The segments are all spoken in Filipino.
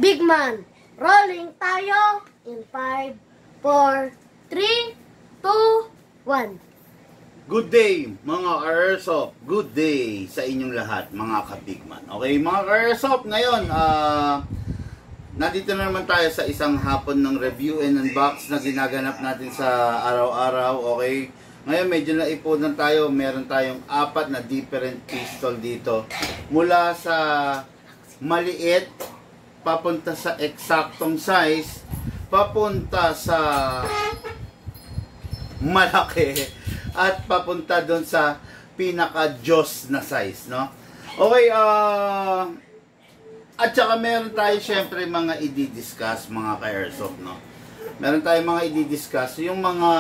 Big man, rolling tayo in 5, 4, 3, 2, 1. Good day mga ka-airsoft, good day sa inyong lahat mga ka-bigman. Okay mga ka-airsoft, ngayon nandito na naman tayo sa isang hapon ng review and unbox na ginaganap natin sa araw-araw. Okay, ngayon medyo naipunan tayo, meron tayong 4 na different pistol dito. Mula sa maliit, papunta sa eksaktong size, papunta sa malaki, at papunta doon sa pinaka-Diyos na size, no? Okay, at saka meron tayo syempre mga i-discuss mga ka-airsoft, no? Meron tayong mga i-discuss, yung mga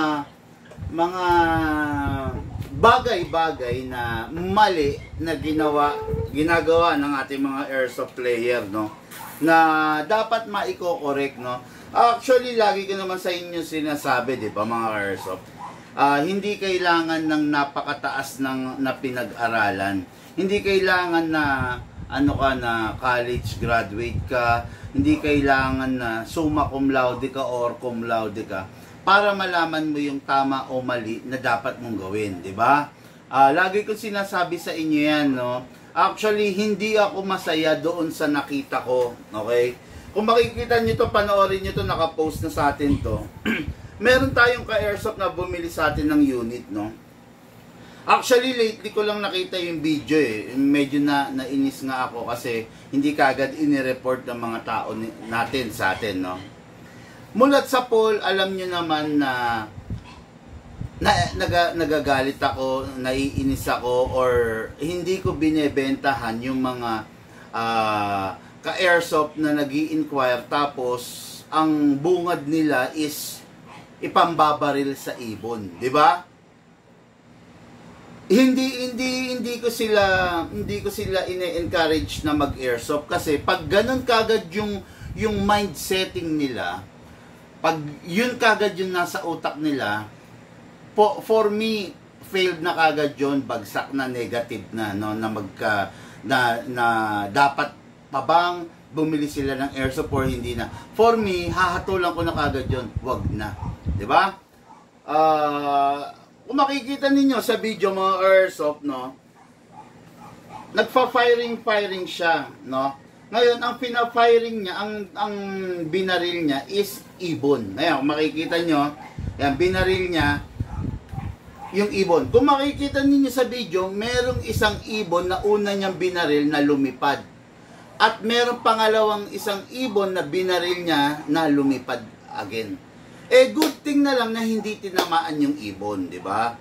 bagay-bagay na mali na ginagawa ng ating mga airsoft player, no? Na dapat maiko-correct, no? Actually, lagi ko naman sa inyo sinasabi, di ba mga airsoft? Hindi kailangan ng napakataas na pinag-aralan. Hindi kailangan na na college graduate ka. Hindi kailangan na summa cum laude ka or cum laude ka para malaman mo yung tama o mali na dapat mong gawin, di ba? Lagi ko sinasabi sa inyo yan, no? Actually, hindi ako masaya doon sa nakita ko, okay? Kung makikita nyo to, panoorin nyo to, nakapost na sa atin to. Meron tayong ka-airsoft na bumili sa atin ng unit, no? Actually, lately ko lang nakita yung video, eh. Medyo nainis nga ako kasi hindi kaagad inireport ng mga tao natin sa atin, no? Mulat sa poll, alam nyo naman na nagagalit ako, naiinis ako, or hindi ko binebentahan yung mga ka-airsoft na nag-i-inquire tapos ang bungad nila is ipambabaril sa ibon, di ba? Hindi ko sila ine-encourage na mag-airsoft kasi pag ganun kagad yung mind setting nila, pag yun kagad yung nasa utak nila, for me, failed na kagad yun, bagsak na, negative na, no, na dapat pa bang bumili sila ng airsoft or hindi na. For me, hahatulan ko na kagad yun, wag na. Diba? Kung makikita ninyo sa video mga airsoft, no, nagfa-firing siya, no. Ngayon, ang pina-firing niya, ang binaril niya is ibon. Ngayon, kung makikita nyo, yan, binaril niya yung ibon. Kung makikita ninyo sa video, merong isang ibon na una niyang binaril na lumipad. At merong pangalawang isang ibon na binaril niya na lumipad again. Good thing na lang na hindi tinamaan yung ibon, di ba?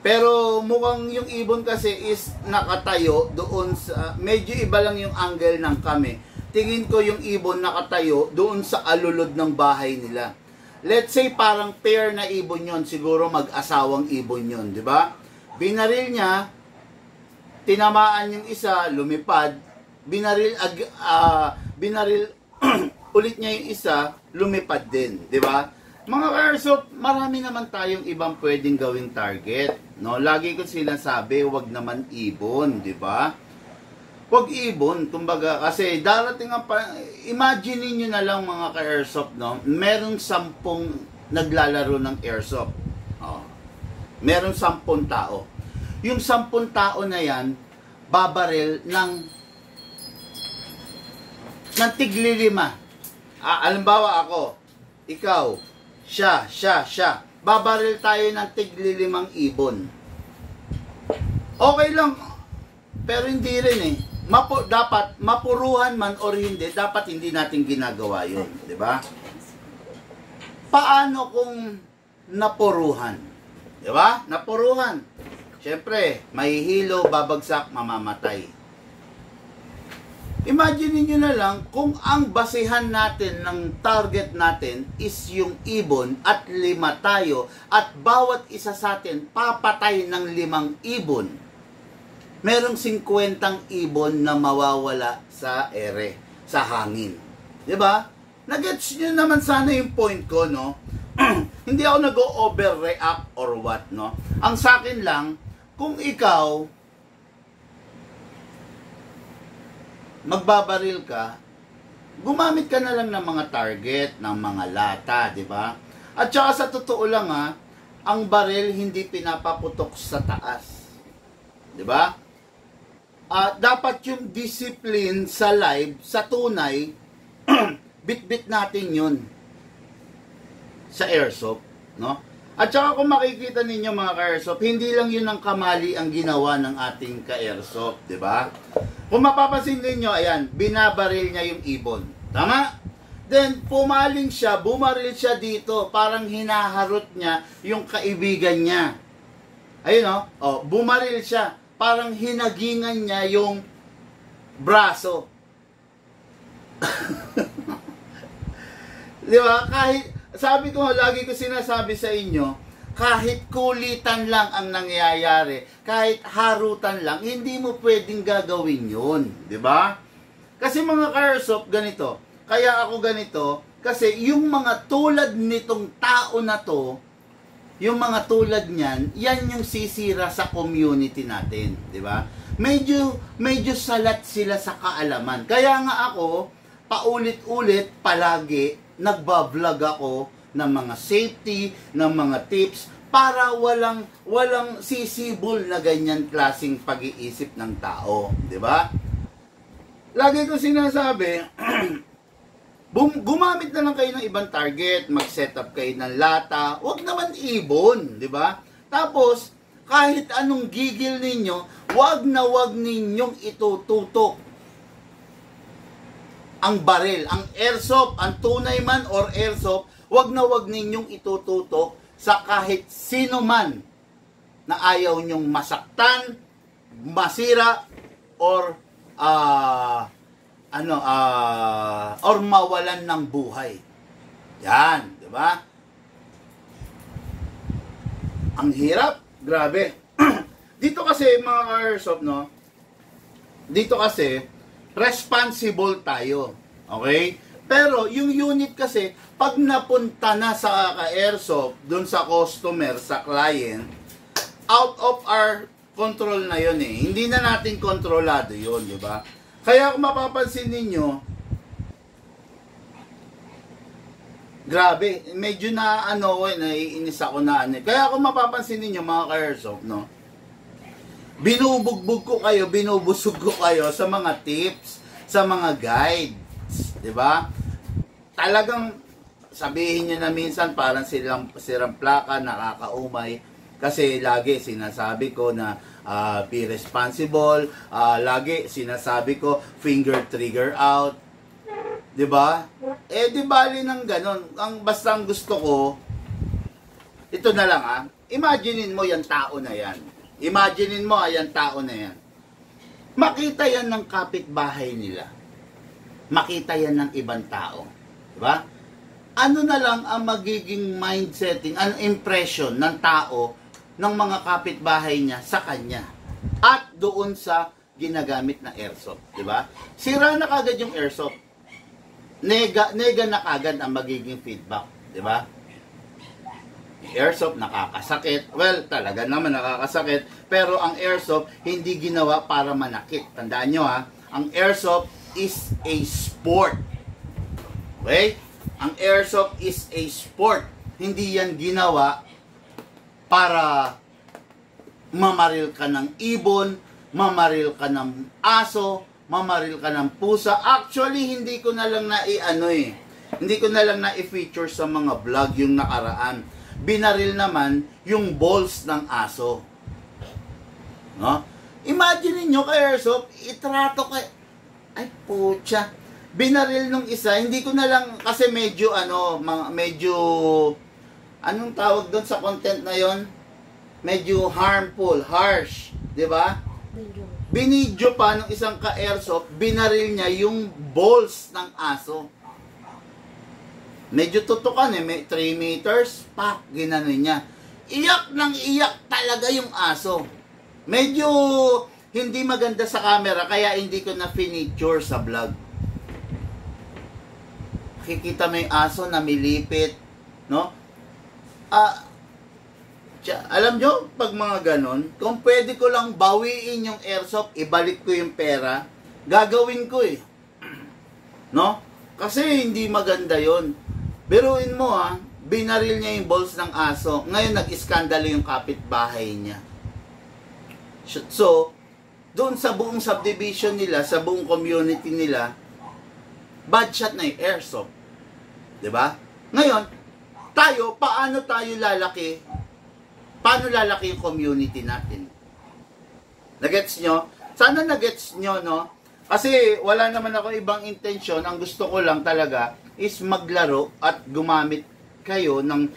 Pero mukhang yung ibon kasi is nakatayo doon sa, medyo iba lang yung angle ng kami. Tingin ko yung ibon nakatayo doon sa alulod ng bahay nila. Let's say parang pair na ibon yon, siguro mag-asawang ibon yon, di ba? Binaril niya, tinamaan yung isa, lumipad, binaril ulit niya yung isa, lumipad din, di ba? Mga airsoft, marami naman tayong ibang pwedeng gawing target, no? Lagi ko sinasabi, wag naman ibon, di ba? Wag ibon, kumbaga, kasi darating ang imagine niyo na lang mga ka-airsoft, no? Merong 10 naglalaro ng airsoft. Oh. Merong 10 tao. Yung 10 tao na yan, babaril ng tigli-5. Alimbawa ako, ikaw, siya. Babaril tayo ng tigli-5 ibon. Okay lang, pero hindi rin eh. Dapat, mapuruhan man or hindi, dapat hindi natin ginagawa yun. Di ba? Paano kung napuruhan? Di ba? Napuruhan. Siyempre, mahihilo, babagsak, mamamatay. Imagine niyo na lang kung ang basehan natin ng target natin is yung ibon at 5 tayo at bawat isa sa atin papatay ng 5 ibon. Merong 50 ibon na mawawala sa ere, sa hangin. 'Di ba? Nagets niyo naman sana yung point ko, no? Hindi ako nag-overreact or what, no? Ang sa akin lang, kung ikaw magbabaril ka, gumamit ka na lang ng mga target, ng mga lata, di ba? At saka sa totoo lang ang baril hindi pinapaputok sa taas. Di ba? Dapat yung discipline sa live, sa tunay, bit-bit natin yun sa airsoft, no? At saka kung makikita ninyo mga ka-airsoft, hindi lang yun ang kamali ang ginawa ng ating ka-airsoft, di ba? Kung mapapansin ninyo, ayan, binabaril niya yung ibon. Tama? Then, pumaling siya, bumaril siya dito, parang hinaharot niya yung kaibigan niya. Ayun bumaril siya, parang hinagingan niya yung braso. Di ba? Kahit, sabi ko, lagi ko sinasabi sa inyo, kahit kulitan lang ang nangyayari, kahit harutan lang, hindi mo pwedeng gagawin yun. Di ba? Kasi mga ka-airsoft, ganito. Kaya ako ganito, kasi yung mga tulad nitong tao na to, yung mga tulad niyan, yan yung sisira sa community natin, di ba? Medyo salat sila sa kaalaman. Kaya nga ako, paulit-ulit, palagi, nagbablog ako ng mga safety, ng mga tips, para walang sisibol na ganyan klaseng pag-iisip ng tao, di ba? Lagi ko sinasabi, gumamit na lang kayo ng ibang target, mag-set up kayo ng lata, wag naman ibon, di ba? Tapos, kahit anong gigil ninyo, wag ninyong itututok ang baril, ang airsoft, ang tunay man or airsoft, wag ninyong itututok sa kahit sino man na ayaw nyong masaktan, masira, or or mawalan ng buhay. Yan, di ba? Ang hirap, grabe. Dito kasi mga airsoft, no? Dito kasi responsible tayo. Okay? Pero yung unit kasi pag napunta na sa airsoft, dun sa customer, sa client, out of our control na yun eh. Hindi na natin kontrolado yun, di ba? Kaya kung mapapansin ninyo, grabe, medyo naiinis ako na ano. Kaya kung mapapansin ninyo mga ka-airsoft, no? Binubugbog ko kayo, binubusog ko kayo sa mga tips, sa mga guides, di ba? Talagang sabihin nyo na minsan parang sirang plaka, nakakaumay. Kasi lagi sinasabi ko na be responsible, lagi sinasabi ko finger trigger out. 'Di ba? Di bali ng ganon. Basta ang gusto ko, ito na lang imaginein mo yung tao na yan. Imaginein mo yung tao na yan. Makita yan ng kapitbahay nila. Makita yan ng ibang tao. 'Di ba? Ano na lang ang magiging mindsetting, ang impression ng tao ng mga kapitbahay niya sa kanya at doon sa ginagamit na airsoft, di ba? Sira na kagad yung airsoft. Nega na kagad ang magiging feedback, di ba? Airsoft nakakasakit. Well, talaga naman nakakasakit, pero ang airsoft hindi ginawa para manakit. Tandaan nyo ang airsoft is a sport. Okay? Ang airsoft is a sport. Hindi yan ginawa para mamaril ka ng ibon, mamaril ka ng aso, mamaril ka ng pusa. Actually, hindi ko na lang hindi ko na lang na-feature sa mga vlog yung nakaraan. Binaril naman yung balls ng aso. No? Imagine niyo kay airsoft, itrato kay... Ay, putya. Binaril nung isa, hindi ko na lang, kasi medyo, anong tawag doon sa content na yon? Medyo harmful, harsh, di ba? Binidyo pa ng isang ka-airsoft, binaril niya yung balls ng aso. Medyo tutukan may 3 meters, pak, ginano niya. Iyak talaga yung aso. Medyo hindi maganda sa camera, kaya hindi ko na feature sa vlog. Kikita mo yung aso na milipit, no? Alam nyo, pag mga ganon, kung pwede ko lang bawiin yung airsoft, ibalik ko yung pera, gagawin ko eh. No? Kasi hindi maganda yon. Biruin mo ha, binaril niya yung balls ng aso. Ngayon nag-iskandalo yung kapitbahay niya. So, doon sa buong subdivision nila, sa buong community nila, bad shot na yung airsoft. Diba? Ngayon, tayo, paano tayo lalaki? Paano lalaki yung community natin? Nagets nyo? Sana nagets nyo, no? Kasi wala naman ako ibang intensyon. Ang gusto ko lang talaga is maglaro at gumamit kayo ng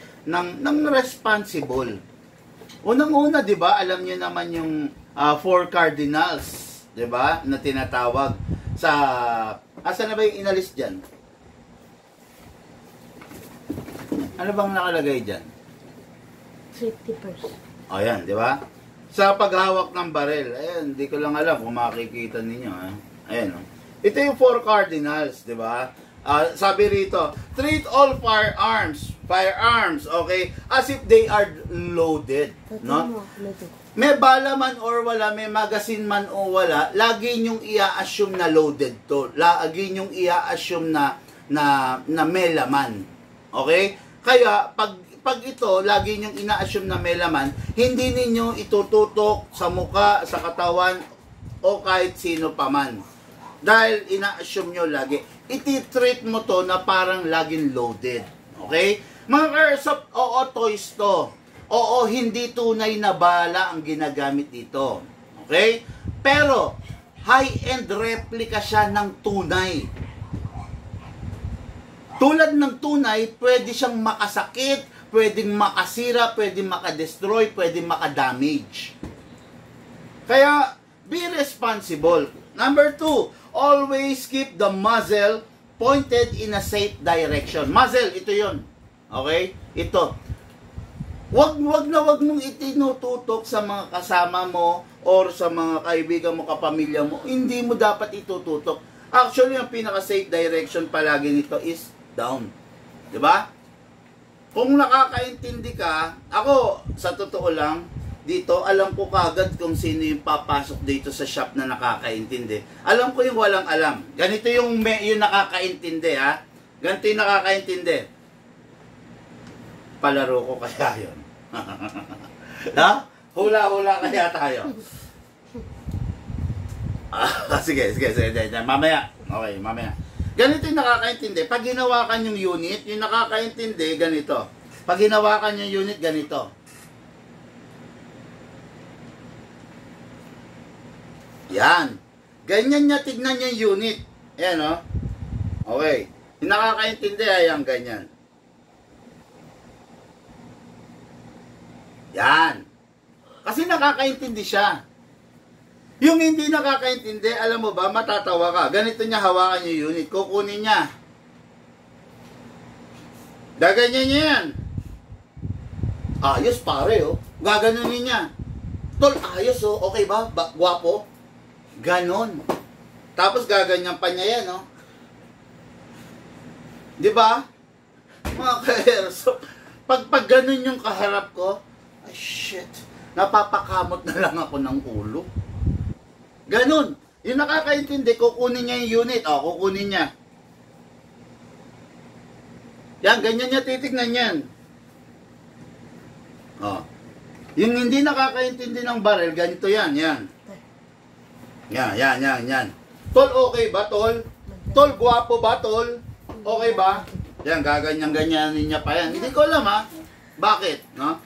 responsible. Unang-una, 'di ba? Alam niyo naman yung four cardinals, 'di ba? Na tinatawag sa asa na ba yung inalis diyan? Ano bang nakalagay diyan? Safety first. Ayan, 'di ba? Sa paghawak ng barel. Ayan, hindi ko lang alam kung makikita ninyo, ha. Ayan, oh. Ito yung four cardinals, 'di ba? Sabi rito, treat all firearms, okay, as if they are loaded, no? May bala man or wala, may magazine man o wala, lagi nyong i-assume na loaded to. Lagi nyong i-assume na may laman. Okay? Kaya pag ito, lagi nyong ina-assume na may laman, hindi ninyo itututok sa muka, sa katawan o kahit sino pa man. Dahil ina-assume nyo lagi, iti-treat mo to na parang laging loaded. Okay? Mga airsoft, oo, toys to. Oo, hindi tunay na bala ang ginagamit dito. Okay? Pero, high-end replica siya ng tunay. Tulad ng tunay, pwede siyang makasakit, pwedeng makasira, pwedeng makadestroy, pwedeng makadamage. Kaya, be responsible. Number 2, always keep the muzzle pointed in a safe direction. Muzzle, ito yun. Okay? Ito. Wag mong itinututok sa mga kasama mo or sa mga kaibigan mo, kapamilya mo. Hindi mo dapat itututok. Actually, ang pinaka-safe direction palagi nito is down. 'Di ba? Kung nakakaintindi ka, ako, sa totoo lang, dito, alam ko kagad kung sino yung papasok dito sa shop na nakakaintindi. Alam ko yung walang alam. Ganito yung nakakaintindi, ha? Ganito yung nakakaintindi. Palaro ko kaya yun. Ha? Hula-hula kaya tayo. Sige. Mamaya. Okay, mamaya. Ganito yung nakakaintindi. Pag hinawakan yung unit, yung nakakaintindi, ganito. Pag hinawakan yung unit, ganito. Yan. Ganyan niya, tignan niya yung unit. Ayan, o. Okay. Yung nakakaintindi, ayan, ganyan. Yan. Kasi nakakaintindi siya. Yung hindi nakakaintindi, alam mo ba, matatawa ka. Ganito niya hawakan yung unit. Kukunin niya. Gaganyan niya yan. Ayos, pare, oh. Gaganunin niya. Tol, ayos, oh. Okay ba? Guwapo? Ganon. Tapos gaganyan pa niya yan, no? Di ba? Mga ka-airsoft, pag ganon yung kaharap ko, ay shit, napapakamot na lang ako ng ulo. Ganon. Yung nakakaintindi, kukunin niya yung unit. O, kukunin niya. Yan, ganyan niya titignan yan. O. Yung hindi nakakaintindi ng barrel, ganito yan, yan. Yan. Tol, okay ba, tol? Tol, guwapo ba, tol? Okay ba? Yan, gaganyan-ganyanin niya pa yan. Hindi ko alam, ha? Bakit, no?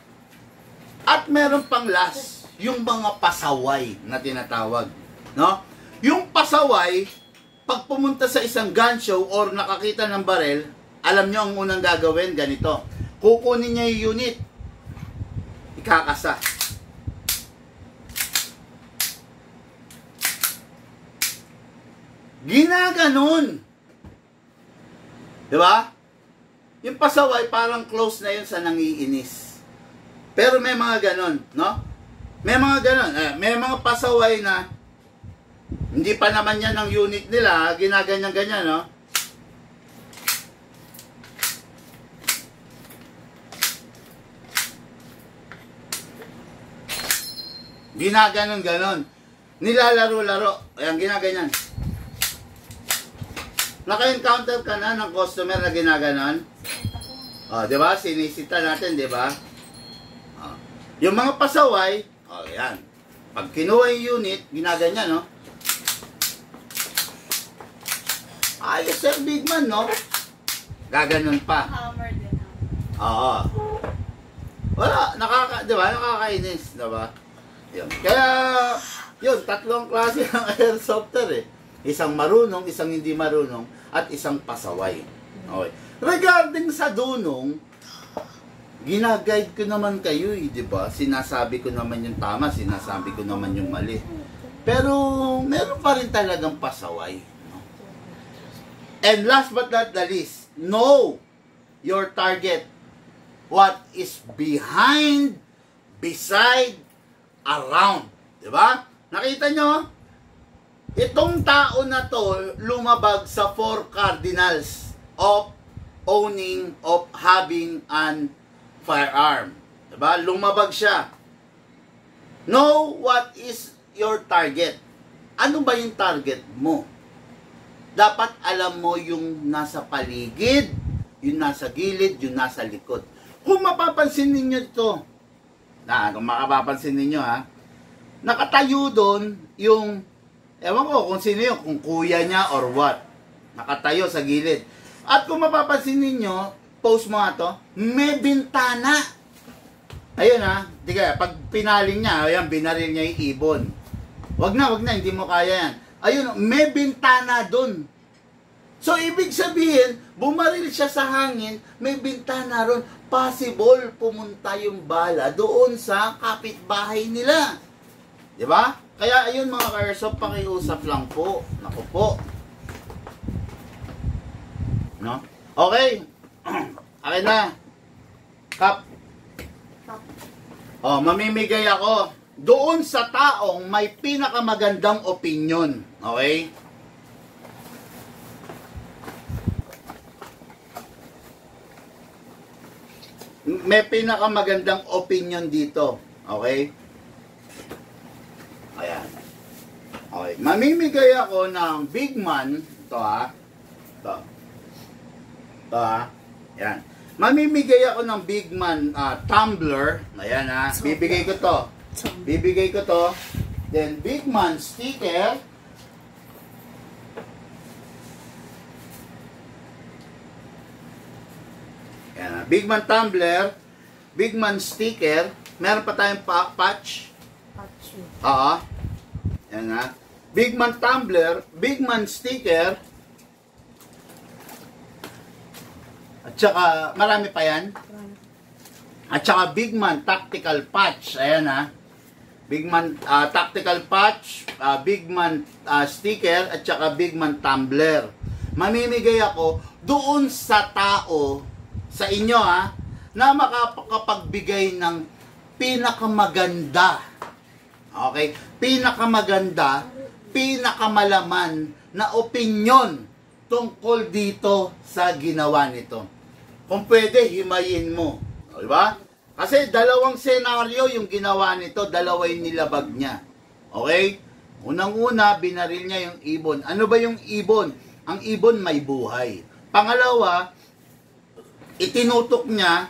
At meron pang last, yung mga pasaway na tinatawag, no? Yung pasaway, pag pumunta sa isang gun show or nakakita ng barel, alam nyo ang unang gagawin, ganito. Kukunin niya yung unit. Ikakasa. Ginaganon. Diba? Yung pasaway, parang close na yun sa nangiinis. Pero may mga ganon, no? May mga ganon. May mga pasaway na hindi pa naman yan ang unit nila, ginaganyan-ganyan, no? Ginaganon-ganon. Nilalaro-laro. Ayan, ginaganyan. Naka-encounter ka na ng customer na ginaganon? Oh, di ba? Sinisita natin, di ba? Oh. Yung mga pasaway, oh, yan. Pag kinuha yung unit, ginaganyan, no? Ayos, sir, big man, no? Gaganon pa. Hammer din. Oo. Wala, di ba? Nakakainis, di ba? Yun. Kaya, yun, tatlong klase ng airsofter eh. Isang marunong, isang hindi marunong, at isang pasaway. Okay. Regarding sa dunong, ginaguide ko naman kayo eh, di ba? Sinasabi ko naman yung tama, sinasabi ko naman yung mali. Pero, meron pa rin talagang pasaway. No? And last but not the least, know your target. What is behind, beside, around. Di ba? Nakita nyo? Itong tao na to lumabag sa 4 cardinals of owning, of having an firearm. Diba? Lumabag siya. Know what is your target. Ano ba yung target mo? Dapat alam mo yung nasa paligid, yung nasa gilid, yung nasa likod. Kung mapapansin ninyo ito, kung makapapansin ninyo ha, nakatayo doon yung, ewan ko kung sino yun, kung kuya niya or what. Nakatayo sa gilid. At kung mapapansin ninyo, post mo nga to, may bintana. Ayun ha, diga, pag pinaling niya, ayan, binaril niya yung ibon. Wag na, hindi mo kaya yan. Ayun, may bintana doon. So, ibig sabihin, bumaril siya sa hangin, may bintana ron. Possible pumunta yung bala doon sa kapitbahay nila. Di ba? Kaya ayun mga ka-airsoft, pakiusap lang po. Naku po. No? Okay. Akin na. Kap. Oh, mamimigay ako doon sa taong may pinakamagandang opinion. Okay? May pinakamagandang opinion dito. Okay? Ayan. Okay. Mamimigay ako ng big man. Ito ha. Ito. Ito ha. Ayan. Mamimigay ako ng big man tumbler. Ayan ha. Bibigay ko to. Bibigay ko to. Then big man sticker. Ayan, big man tumbler, big man sticker, meron pa tayong patch. Oo. Ayan na. Big man tumbler, big man sticker, at saka marami pa yan. At saka big man tactical patch. Ayan na. Big man tactical patch, big man sticker, at saka big man tumbler. Mamimigay ako doon sa tao sa inyo na makakapagbigay ng pinakamaganda. Okay? Pinakamaganda, pinakamalaman na opinyon tungkol dito sa ginawa nito. Kung pwede, himayin mo. Di ba? Kasi dalawang senaryo yung ginawa nito, dalawa yung nilabag niya. Okay? Unang-una, binaril niya yung ibon. Ano ba yung ibon? Ang ibon may buhay. Pangalawa, itinutok niya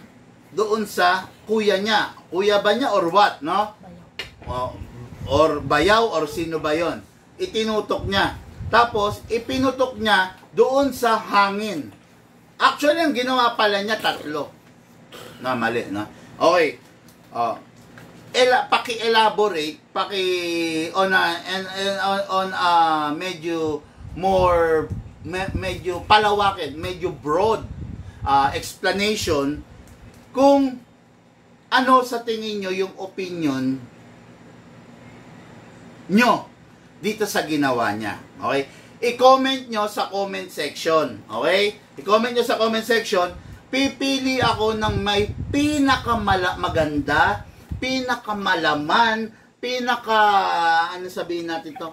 doon sa kuya niya. Kuya ba niya or what, no? Or bayaw or sino ba yon? Itinutok niya. Tapos, ipinutok niya doon sa hangin. Actually, ang ginawa pala niya, 3. Na, mali, no? Okay. Paki-elaborate, on medyo more, medyo palawakin, medyo broad explanation kung ano sa tingin nyo yung opinion nyo dito sa ginawa niya. Okay? I-comment nyo sa comment section. Okay? I-comment nyo sa comment section. Pipili ako ng may pinakamaganda, pinakamalaman, ano sabihin natin to?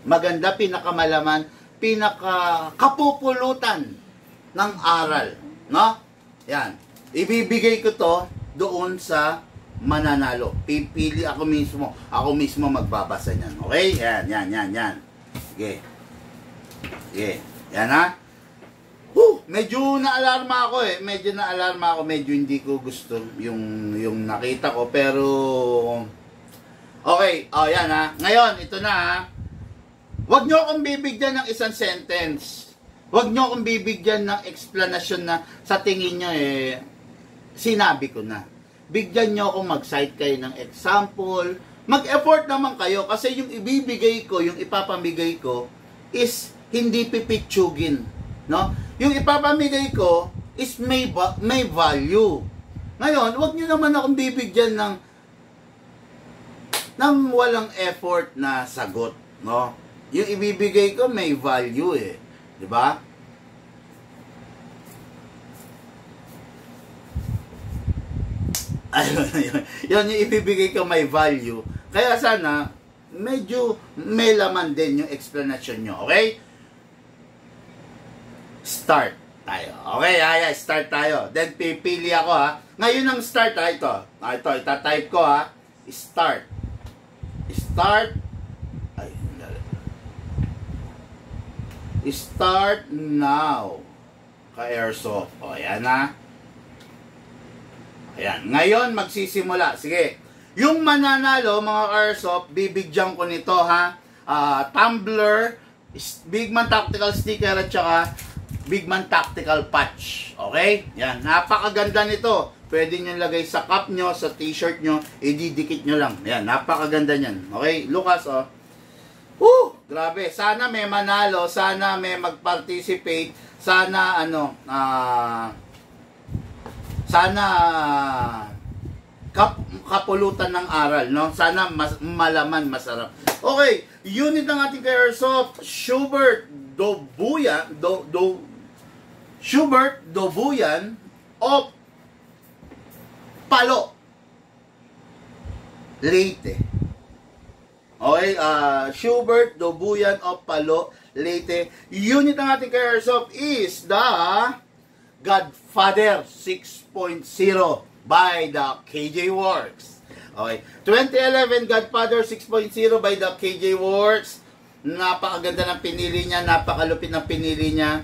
Maganda, pinakamalaman, kapupulutan ng aral, no? Yan. Ibibigay ko to doon sa mananalo. Pipili ako mismo magbabasa niyan. Okay? Yan. Sige. Sige. Yan ha. Medyo naalarma ako eh. Medyo hindi ko gusto yung nakita ko. Pero, okay. O, yan ha. Ngayon, ito na ha. Huwag nyo akong bibigyan ng isang sentence. Huwag nyo akong bibigyan ng explanation na sa tingin nyo eh, sinabi ko na. Bigyan nyo akong mag-cite kayo ng example. Mag-effort naman kayo kasi yung ibibigay ko, yung ipapamigay ko is hindi pipitsugin. No? Yung ipapamigay ko is may value. Ngayon, huwag nyo naman akong bibigyan ng walang effort na sagot. No? Yung ibibigay ko may value eh. Diba? Ayun, yun yung ibibigay ko may value. Kaya sana, medyo may laman din yung explanation nyo. Okay? Start tayo. Okay, start tayo. Then, pipili ako ha. Ngayon ang start ha, ito. Ito, itatype ko ha. Start. Start. Start now. Ka-airsoft. O, yan na. Ayan. Ngayon, magsisimula. Sige. Yung mananalo, mga airsoft, bibigyan ko nito, ha. Tumbler, Bigman Tactical Sticker, at saka Bigman Tactical Patch. Okay? Yan. Napakaganda nito. Pwede nyo lagay sa cup nyo, sa t-shirt nyo, ididikit nyo lang. Yan. Napakaganda nyan. Okay? Lucas, oh. Grabe. Sana may manalo, sana may mag-participate, sana sana kapulutan ng aral, no? Sana malaman, masarap. Okay, unit ng ating airsoft, Schubert Dobuyan of Palo, Leyte. Okay, Schubert Dobuyan of Palo, Leyte. Unit ng ating airsoft is the Godfather 6.0 by the KJ Works. Okay, 2011 Godfather 6.0 by the KJ Works. Napakaganda ng pinili niya, napakalupit ng pinili niya.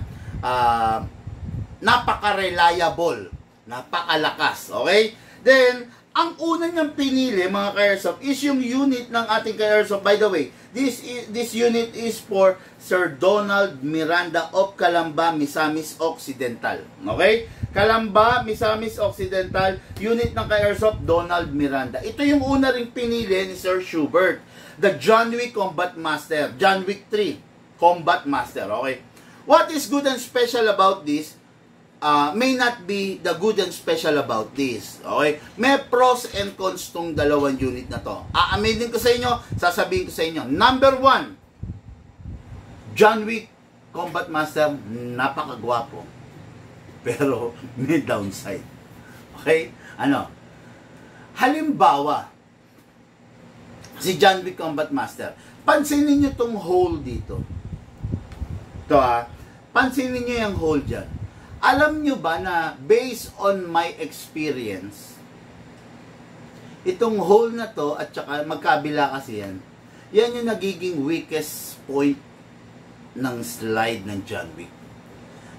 Napaka-reliable, napakalakas. Okay? Then, ang una niyang pinili, mga ka-airsoft, is yung unit ng ating ka-airsoft. By the way, this unit is for Sir Donald Miranda of Calamba, Misamis Occidental. Okay? Calamba, Misamis Occidental, unit ng ka-airsoft, Donald Miranda. Ito yung una ring pinili ni Sir Schubert, the John Wick Combat Master, John Wick 3 Combat Master. Okay? What is good and special about this? May not be the good and special about this. Okay? May pros and cons tong dalawang unit na to. Aaminin ko sa inyo, sasabihin ko sa inyo. Number 1, John Wick Combat Master, napakagwapo. Pero may downside. Okay? Halimbawa, si John Wick Combat Master, pansinin nyo tong hole dito. Ito pansinin nyo yung hole dyan. Alam nyo ba na based on my experience, itong hole na to at saka magkabila kasi yan yung nagiging weakest point ng slide ng John Wick.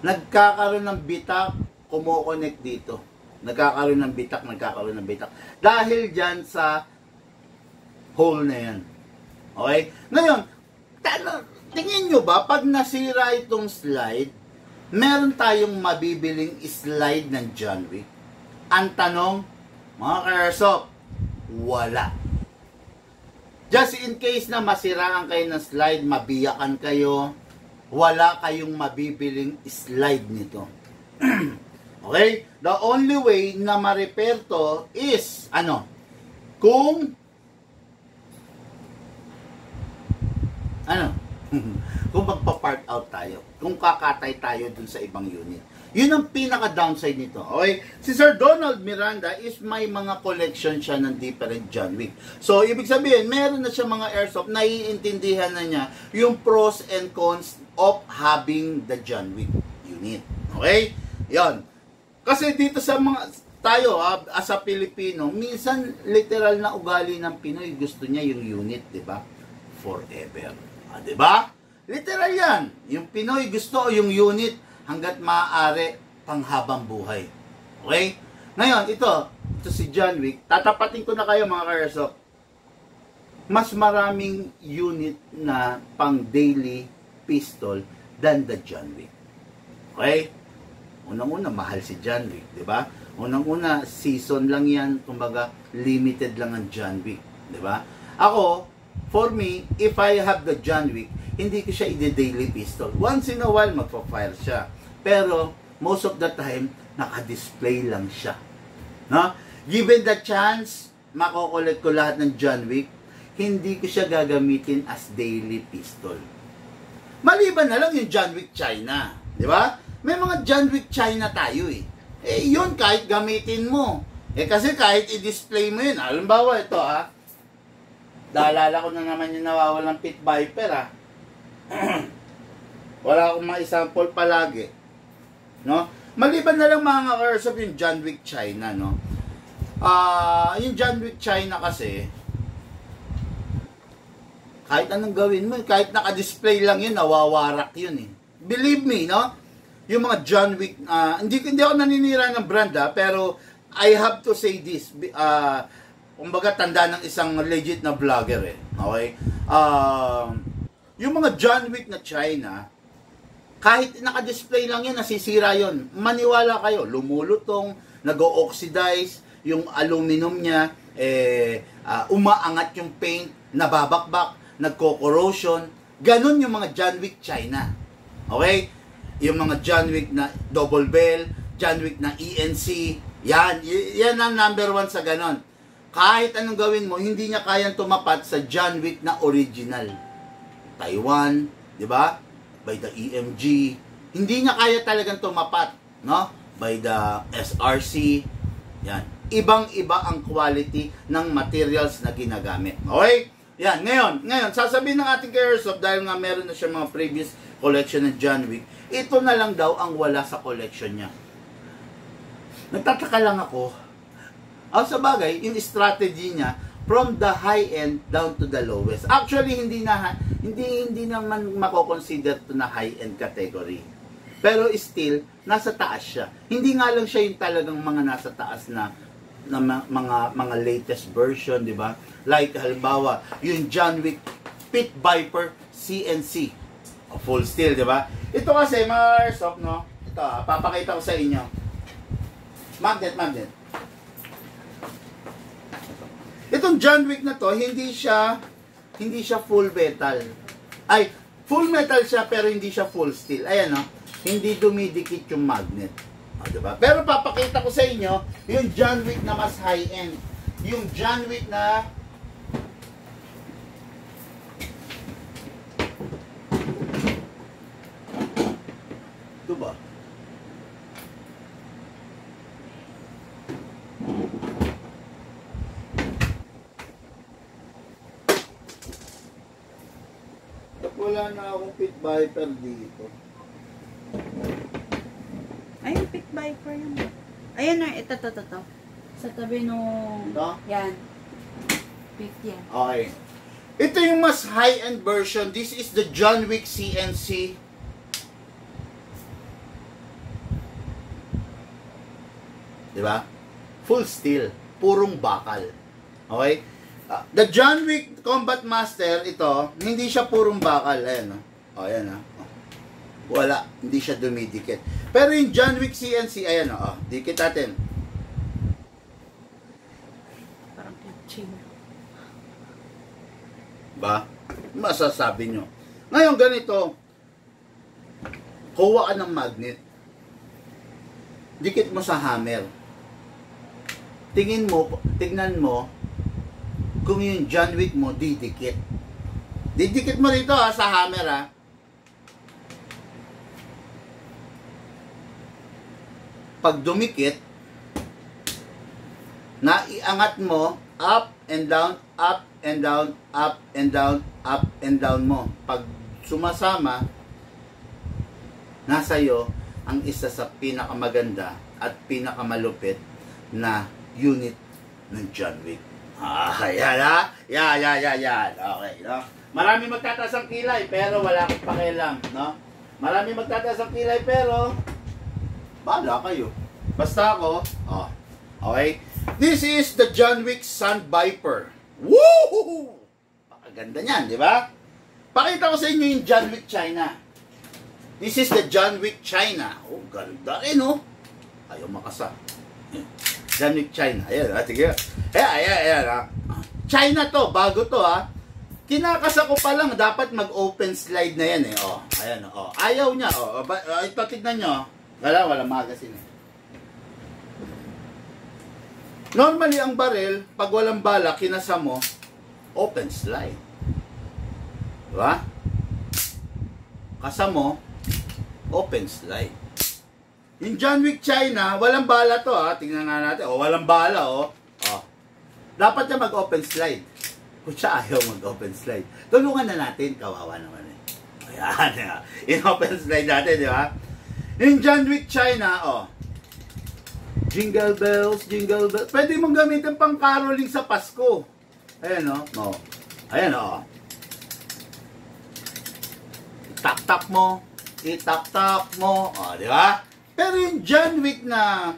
Nagkakaroon ng bitak, kumo-connect dito. Nagkakaroon ng bitak. Dahil dyan sa hole na yan. Okay? Ngayon, tingin nyo ba, pag nasira itong slide, meron tayong mabibiling slide ng John Wick? Ang tanong, mga ka-airsoft, wala. Just in case na masiraan kayo ng slide, mabiyakan kayo, wala kayong mabibiling slide nito. Okay? The only way na ma-repair to is, kung kung magpa-part out tayo, kung kakatay tayo dun sa ibang unit. Yun ang pinaka-downside nito. Okay? Si Sir Donald Miranda is may mga collection siya ng different John Wick. So, ibig sabihin, meron na siya mga airsoft, naiintindihan na niya yung pros and cons of having the John Wick unit. Okay? Yon. Kasi dito sa mga tayo, as a Pilipino, minsan literal na ugali ng Pinoy, gusto niya yung unit, di ba? Forever. Di ba? Literal yan. Yung Pinoy gusto yung unit hanggat maaari panghabang buhay. Okay? Ngayon, ito si John Wick. Tatapatin ko na kayo mga ka-airsoft. Mas maraming unit na pang daily pistol than the John Wick. Okay? Unang-una, mahal si John Wick, di ba? Unang-una, season lang yan. Kumbaga, limited lang ang John Wick. Di ba? Ako, for me, if I have the John Wick, hindi ko siya i-daily pistol. Once in a while, magpa-fire siya. Pero, most of the time, naka-display lang siya. No? Given the chance, makokolect ko lahat ng John Wick, hindi ko siya gagamitin as daily pistol. Maliban na lang yung John Wick China. Di ba? May mga John Wick China tayo eh. Eh, yun kahit gamitin mo. Eh, kasi kahit i-display mo yun. Halimbawa, ito ha. Naalala ko na naman yung nawawalang Pit Viper ha. Wala akong mga example palagi. No? Maliban na lang mga ka-airsoft yung John Wick China, no? Yung John Wick China kasi, kahit anong gawin mo, kahit naka-display lang yun, nawawarak yun eh. Believe me, no? Yung mga John Wick, hindi ako naninira ng brand pero I have to say this. Kumbaga tanda ng isang legit na vlogger eh. Okay? Yung mga John Wick na China, kahit naka-display lang yun, nasisira yun. Maniwala kayo, lumulutong, nag-o-oxidize, yung aluminum niya, umaangat yung paint, nababakbak, nagko-corrosion. Ganun yung mga John Wick China. Okay? Yung mga John Wick na double bell, John Wick na ENC, yan ang number 1 sa ganon. Kahit anong gawin mo, hindi niya kayang tumapat sa John Wick na original. Taiwan, di ba? By the EMG. Hindi niya kaya talagang tumapat, no? By the SRC. Yan. Ibang-iba ang quality ng materials na ginagamit. Okay? Yan. Ngayon, sasabihin ng ating ka-airsoft, dahil nga meron na siya mga previous collection ng John Wick, ito na lang daw ang wala sa collection niya. Nagtataka lang ako. Sa bagay, yung strategy niya from the high end down to the lowest. Actually, hindi naman mako-consider to na high end category. Pero still, nasa taas siya. Hindi nga lang siya yung talagang mga nasa taas na mga latest version, di ba? Like halimbawa, yung John Wick Pit Viper CNC. Full steel, di ba? Ito kasi, mga airsoft, no? Ito, papakita ko sa inyo. Magnet. Itong John Wick na to, hindi siya full metal. Ay, full metal siya, pero hindi siya full steel. Ayan, no? Hindi dumidikit yung magnet. Di ba? Pero papakita ko sa inyo, yung John Wick na mas high-end. Yung John Wick na ba? Wala na akong Pit Viper dito. Ay, yung Pit Viper yun. Ayan na, ito. Sa tabi nung... Ito? Yan. Pit yan. Okay. Ito yung mas high-end version. This is the John Wick CNC. Diba? Full steel. Purong bakal. Okay? The John Wick Combat Master, ito, hindi siya purong bakal. Ayan, oh. Ayan, oh. Wala. Hindi siya dumidikit. Pero yung John Wick CNC, ayan, oh. Dikit natin. Parang kitchen. Ba? Masasabi nyo. Ngayon, ganito. Kuha ka ng magnet. Dikit mo sa hammer. Tignan mo kung yung John Wick mo didikit. Didikit mo rito sa hammer ha. Pag dumikit, naiangat mo up and down, up and down, up and down, up and down mo. Pag sumasama, nasa iyo ang isa sa pinakamaganda at pinakamalupit na unit ng John Wick. Yan ha? Yan. Okay, no? Marami magtataas ang kilay, pero wala akong pakialam, no? Marami magtataas ang kilay, pero bahala kayo. Basta ako, okay? This is the John Wick Sand Viper. Woo! Pakaganda niyan, di ba? Pakita ko sa inyo yung John Wick China. This is the John Wick China. Oh, ganda rin, oh. Ayaw makasa. John Wick China. Ayan, tigil. Ayan. China to, bago to, ha. Kinakasa ko pa lang, dapat mag-open slide na yan, eh. Oh, ayan, oh. Ayaw niya, oh. Ito, tignan nyo. Wala magazine, eh. Normally, ang baril, pag walang bala, kinasa mo, open slide. Diba? Kasa mo, open slide. Yung John Wick China, walang bala to, ha. Tingnan nga natin. Oh, walang bala, oh. Dapat niya mag-open slide. Kutsa ayaw mag-open slide. Tulungan na natin, kawawa naman, eh. Ayan, yung open slide natin, di ba? Yung John Wick China, Jingle bells, jingle bells. Pwede mong gamitin pang caroling sa Pasko. Ayan, oh. Ayan, oh. Itak-tak mo. Itak-tak mo. Di ba? Pero yung John Wick na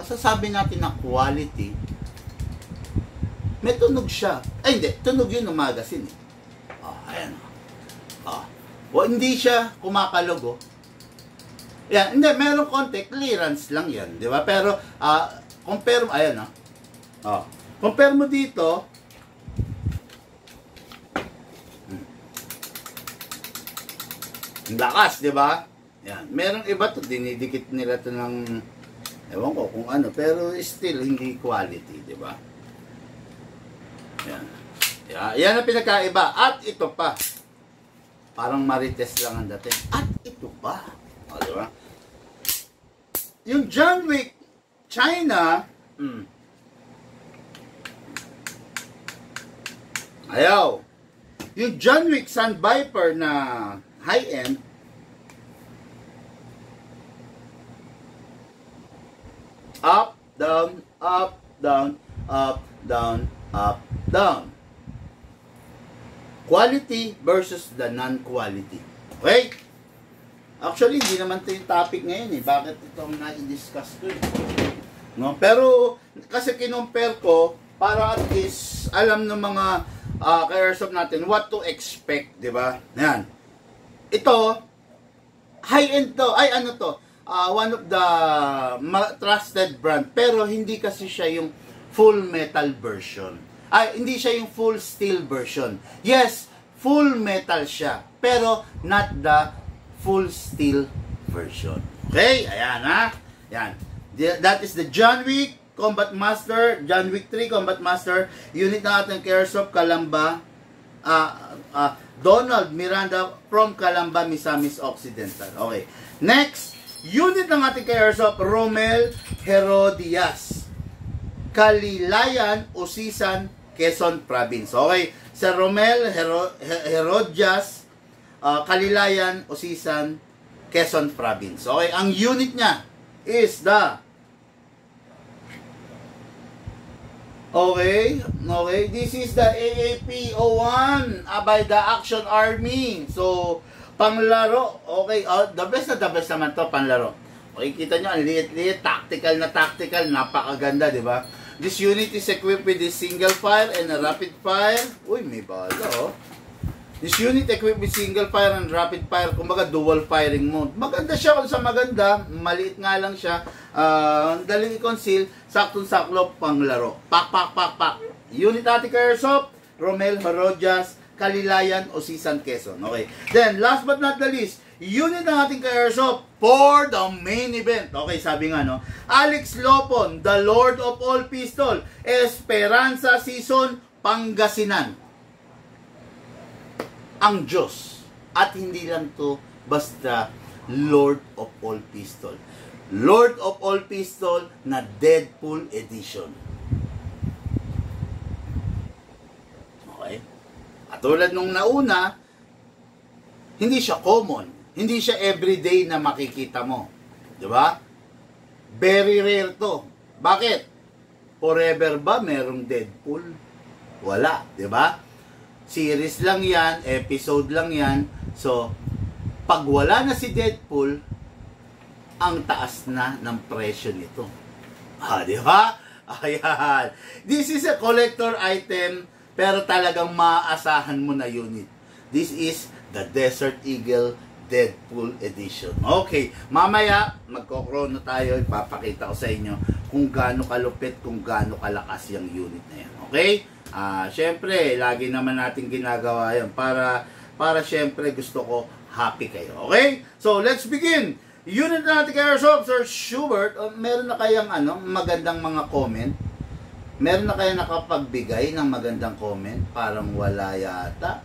masasabi natin na quality, may tunog siya. Ay, hindi. Tunog yun ng magazine, eh. Ayan, oh. Hindi siya kumakalog, oh. Yan, hindi, meron konti, clearance lang yan, di ba? Pero, compare mo, ayan, compare mo dito, ang lakas, di ba? Yan, merong iba to, dinidikit nila to ng, ewan ko kung ano, pero still, hindi quality, di ba? Yan. Yan ang pinagkaiba. At ito pa, parang marites lang ang dating. At ito pa, di ba? Yung John Wick China, ayaw. Yung John Wick Sand Viper na high-end, up, down, up, down, up, down, up, down. Quality versus the non-quality. Okay? Actually, hindi naman ito yung topic ngayon, eh. Bakit ito ang na-discuss ko, eh. No? Pero, kasi kinumpare ko, para at least alam ng mga ka-airsoft natin what to expect, di ba? Yan. Ito, high-end to. Ay, ano to? One of the trusted brand. Pero, hindi kasi siya yung full metal version. Ay, hindi siya yung full steel version. Yes, full metal siya. Pero, not the full steel version. Okay? Ayan, ha? Yan. That is the John Wick Combat Master, John Wick 3 Combat Master, unit na ating Airsoft Calamba, Donald Miranda from Calamba, Misamis Occidental. Okay. Next, unit ng ating Airsoft, Romel Herodias, Kalilayan, Usisan, Quezon Province. Okay. Sa Romel Herodias, Kalilayan, Usisan, Quezon Province. Okay, ang unit niya is the this is the AAP-01 by the Action Army. So, panglaro. Okay, the best naman to, panglaro. Okay, kita nyo, ang liit-liit, tactical, napakaganda, di ba? This unit is equipped with a single fire and a rapid fire. Uy, may bala, oh. This unit equipped with single fire and rapid fire, kumbaga dual firing mode. Maganda siya kung sa maganda, maliit nga lang siya. Daling i-conceal, saktong-saklo panglaro. Pak. Unit natin Airsoft, Romel Herodias, Kalilayan, Usisan, Quezon. Okay. Then, last but not the least, unit ng ating Airsoft for the main event. Okay, sabi nga, no? Alex Lopon, the Lord of All Pistol, Esperanza Season, Pangasinan. Ang Diyos. At hindi lang to basta Lord of All Pistol. Lord of All Pistol na Deadpool Edition. Okay? At tulad nung nauna, hindi siya common. Hindi siya everyday na makikita mo. Diba? Very rare to. Bakit? Forever ba merong Deadpool? Wala. Diba? series lang yan, episode lang yan. So, pag wala na si Deadpool, ang taas na ng presyo nito. Di ba? Ayan. This is a collector item, pero talagang maaasahan mo na unit. This is the Desert Eagle Deadpool Edition. Okay, mamaya magkokrono tayo, ipapakita ko sa inyo kung gaano kalupit, kung gaano kalakas yung unit na yan. Okay? Syempre, lagi naman natin ginagawa yan para syempre gusto ko happy kayo. Okay? So, let's begin! Unit natin kay Airsoft, Sir Schubert, meron na kayang magandang mga comment? Meron na kayang nakapagbigay ng magandang comment? Parang wala yata.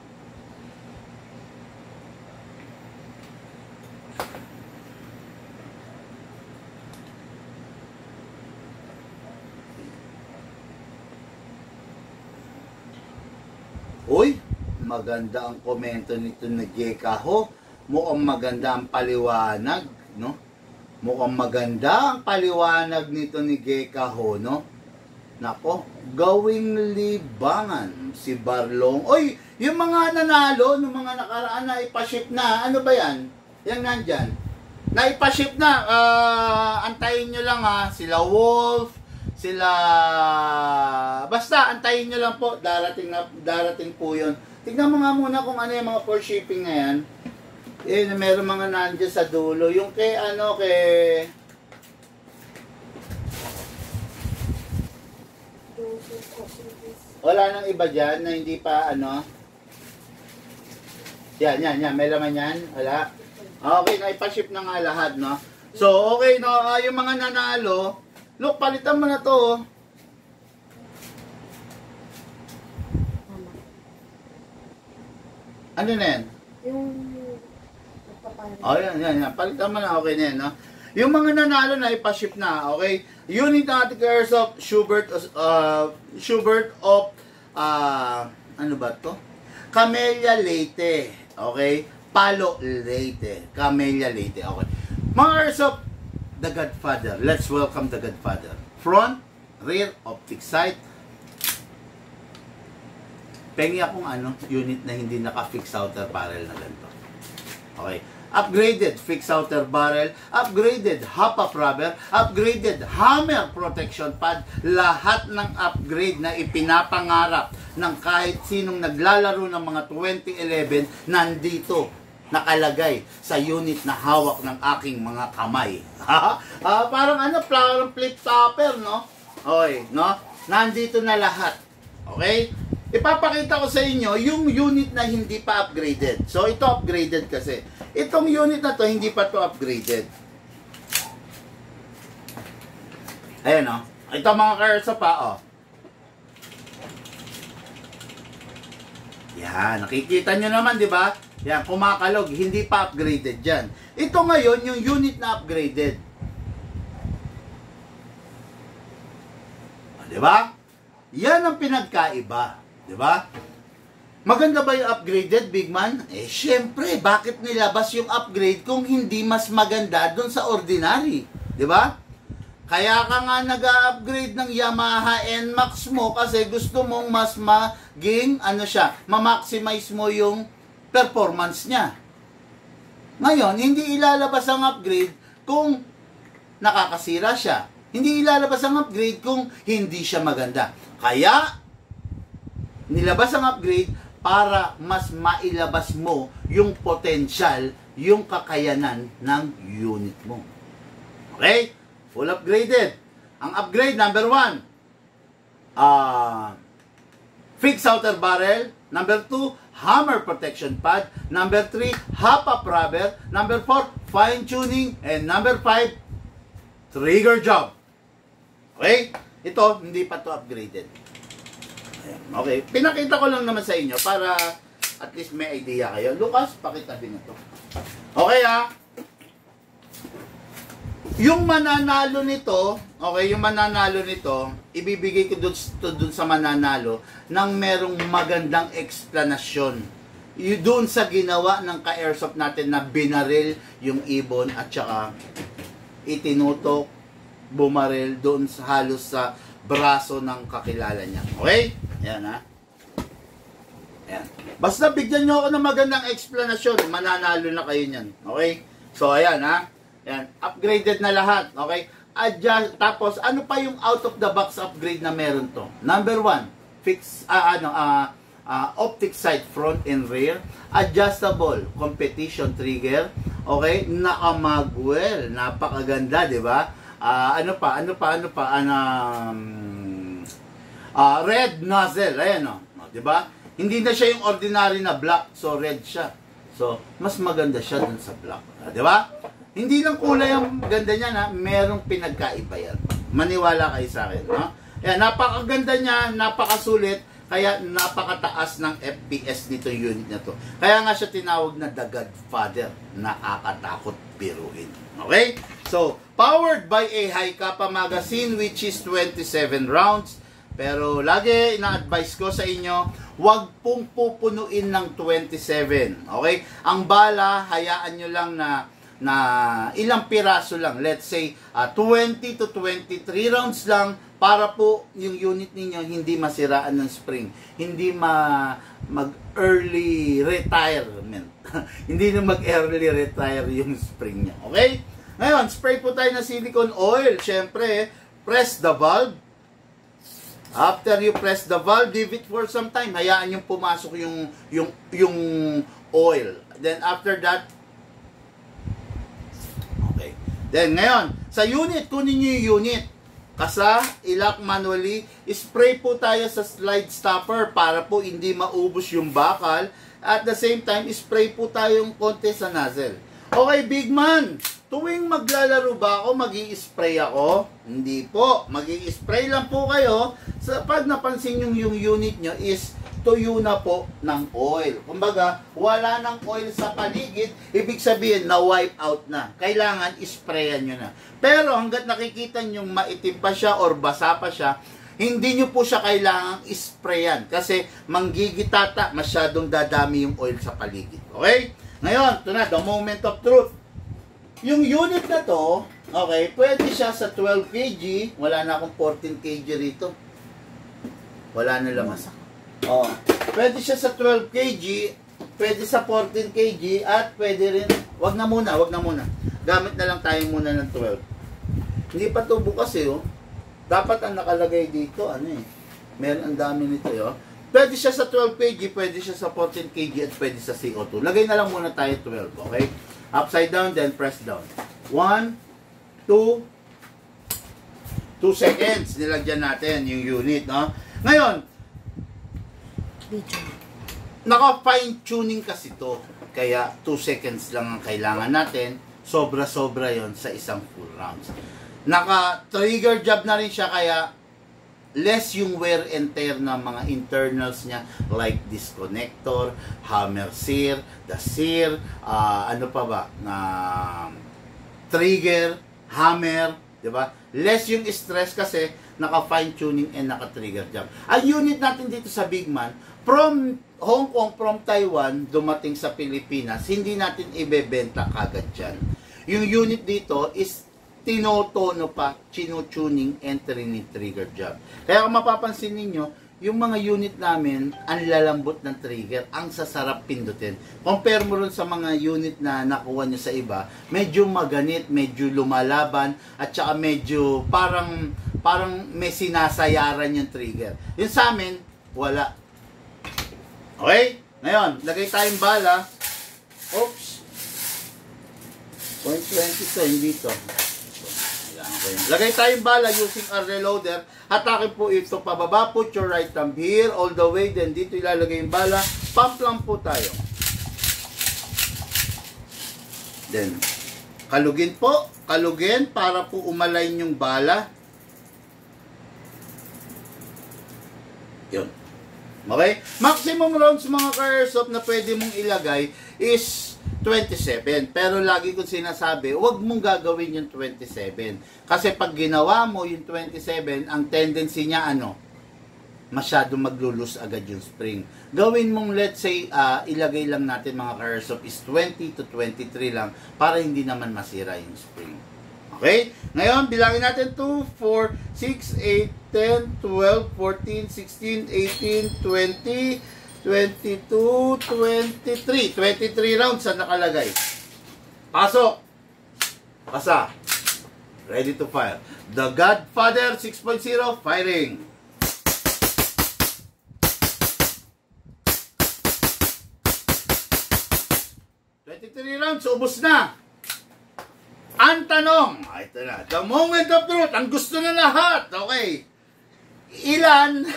Uy, maganda ang komento nito na Gekaho. Mukhang maganda ang paliwanag, no? Mukhang maganda ang paliwanag nito ni Gekaho, no? Nako, gawing libangan si Barlong. Uy, yung mga nanalo, yung mga nakaraan na ipaship na, ano ba yan? Yan nandyan. Na ipaship na, antayin nyo lang ha, sila Wolf, sila, basta antayin nyo lang po, darating po yun. Tignan mo nga muna kung ano yung mga for shipping na yan. Meron mga nandiyan sa dulo. Yung kay wala nang iba dyan na hindi pa Yan. May laman yan? Wala? Okay, naipaship na nga lahat, no? So, okay, no? Yung mga nanalo, look, palitan mo na to, Ano na yan? Yung yan. Palitan mo na, okay na yan, no? Yung mga nanalo na, ipaship na, okay? Unit natin kay Airsoft, Schubert of, ano ba to? Camellia Leyte, okay? Palo Leyte, Camellia Leyte, okay? Mga Airsoft, the Godfather. Let's welcome the Godfather. Front, rear, optic sight. Pengi akong unit na hindi naka-fix outer barrel na ganito. Okay. Upgraded fixed outer barrel, upgraded hop-up rubber, upgraded hammer protection pad, lahat ng upgrade na ipinapangarap ng kahit sinong naglalaro ng mga 2011 nandito nakalagay sa unit na hawak ng aking mga kamay. Parang parang flip topper, no? Okay, no? Nandito na lahat. Okay? Ipapakita ko sa inyo yung unit na hindi pa upgraded. So, ito upgraded kasi. Itong unit na to, hindi pa to upgraded. Ayan, o. Ito mga karsa pa, o. Yan, nakikita nyo naman, di ba? Yan, kumakalog, hindi pa upgraded dyan. Ito ngayon, yung unit na upgraded. O, di ba? Yan ang pinagkaiba. Diba? Maganda ba yung upgraded, big man? Syempre, bakit nilabas yung upgrade kung hindi mas maganda dun sa ordinary? Diba? Kaya ka nga nag-upgrade ng Yamaha NMAX mo kasi gusto mong mas maging, ma-maximize mo yung performance niya. Ngayon, hindi ilalabas ang upgrade kung nakakasira siya. Hindi ilalabas ang upgrade kung hindi siya maganda. Kaya, nilabas ang upgrade para mas mailabas mo yung potential, yung kakayanan ng unit mo. Okay? Full upgraded. Ang upgrade, number 1, fixed outer barrel. Number 2, hammer protection pad. Number 3, hop-up rubber. Number 4, fine tuning. And number 5, trigger job. Okay? Ito, hindi pa to upgraded. Okay, pinakita ko lang naman sa inyo para at least may idea kayo. Lucas, pakitabi na to. Okay yung mananalo nito, okay, yung mananalo nito, ibibigay ko dun sa mananalo ng merong magandang eksplanasyon. Doon sa ginawa ng ka-airsoft natin na binaril yung ibon at saka itinutok, bumaril doon sa halos sa braso ng kakilala niya. Okay? Ayan Ayan. Basta bigyan nyo ako ng magandang explanation, mananalo na kayo niyan. Okay? So, ayan ha. Ayan. Upgraded na lahat. Okay? Adjust. Tapos, ano pa yung out of the box upgrade na meron to? Number 1, fix, optic sight front and rear, adjustable competition trigger, okay, naka-magwell, napakaganda, di ba? Red nozzle, ayan o, di ba? Hindi na siya yung ordinary na black, so red siya. So, mas maganda siya dun sa black, di ba? Hindi lang kulay ang ganda niya na, merong pinagkaiba yan. Maniwala kayo sa akin, no? Ayan, napakaganda niya, napakasulit. Kaya napakataas ng FPS nito unit na to. Kaya nga siya tinawag na The Godfather. Nakakatakot biruin. Okay? So, powered by a high Kappa magazine which is 27 rounds. Pero lagi ina-advise ko sa inyo, huwag pong pupunuin ng 27. Okay? Ang bala, hayaan nyo lang na ilang piraso lang. Let's say, 20 to 23 rounds lang para po yung unit ninyo hindi masiraan ng spring. Hindi mag-early retirement. Hindi na mag-early retire yung spring niya. Okay? Ngayon, spray po tayo ng silicone oil. Siyempre, press the valve. After you press the valve, leave it for some time. Hayaan yung pumasok yung oil. Then after that, okay. Then ngayon, sa unit, kunin nyo yung unit. Kasa, ilock manually, spray po tayo sa slide stopper para po hindi maubos yung bakal. At the same time, spray po tayong konti sa nozzle. Okay, big man, tuwing maglalaro ba ako, mag-i-spray ako? Hindi po, mag-i-spray lang po kayo sa pag napansin yung unit nyo is tuyo na po ng oil. Kumbaga, wala ng oil sa paligid, ibig sabihin na wipe out na. Kailangan isprayan nyo na. Pero hanggat nakikita nyo maitim pa siya or basa pa siya, hindi nyo po siya kailangang isprayan kasi manggigitata, masyadong dadami yung oil sa paligid. Okay? Ngayon, ito na, the moment of truth. Yung unit na to, okay, pwede siya sa 12 kg, wala na akong 14 kg rito. Wala na laman. Oh, pwede siya sa 12 kg, pwede sa 14 kg, at pwede rin, wag na muna. Gamit na lang tayo muna ng 12. Hindi pa to bukas oh. Dapat ang nakalagay dito, meron ang dami nito oh. Pwede siya sa 12 kg, pwede siya sa 14 kg, at pwede sa CO2. Lagay na lang muna tayo 12, okay? Upside down, then press down. 1, 2 seconds, nilagyan natin yung unit, no? Ngayon, naka-fine tuning kasi to. Kaya 2 seconds lang ang kailangan natin. Sobra-sobra yon sa isang full rounds. Naka-trigger job na rin siya kaya less yung wear and tear ng mga internals niya like this connector, hammer sear, the sear, ano pa ba? Trigger, hammer, di ba? Less yung stress kasi naka-fine tuning and naka-trigger job. Ang unit natin dito sa Big Man, from Hong Kong, from Taiwan, dumating sa Pilipinas, hindi natin ibebenta kagad dyan. Yung unit dito is tinotono pa, chino-tuning, and trigger job. Kaya kung mapapansin ninyo, yung mga unit namin, ang lalambot ng trigger, ang sasarap pindutin. Compare mo rin sa mga unit na nakuha nyo sa iba, medyo maganit, medyo lumalaban, at saka medyo parang may sinasayaran yung trigger. Yung sa amin, wala. Okay? Ngayon, lagay tayong bala. Oops. 0.20 to, hindi to. Lagay tayong bala using our reloader. Hatakin po ito pababa. Put your right thumb here all the way. Then dito ilalagay yung bala. Pump lang po tayo. Then, kalugin po. Kalugin para po umalain yung bala. Yun. Okay? Maximum rounds mga ka-airsoft na pwede mong ilagay is 27. Pero lagi kong sinasabi, huwag mong gagawin yung 27. Kasi pag ginawa mo yung 27, ang tendency niya masyado maglulus agad yung spring. Gawin mong let's say, ilagay lang natin mga ka-airsoft is 20 to 23 lang para hindi naman masira yung spring. Okay? Ngayon, bilangin natin 2, 4, 6, 8, 10, 12, 14, 16, 18, 20, 22, 23. 23 rounds ang nakalagay. Pasok. Pasa. Ready to fire. The Godfather 6.0 firing. Rounds, ubos na. Ang tanong, ito na, the moment of truth, ang gusto na lahat, okay. Ilan?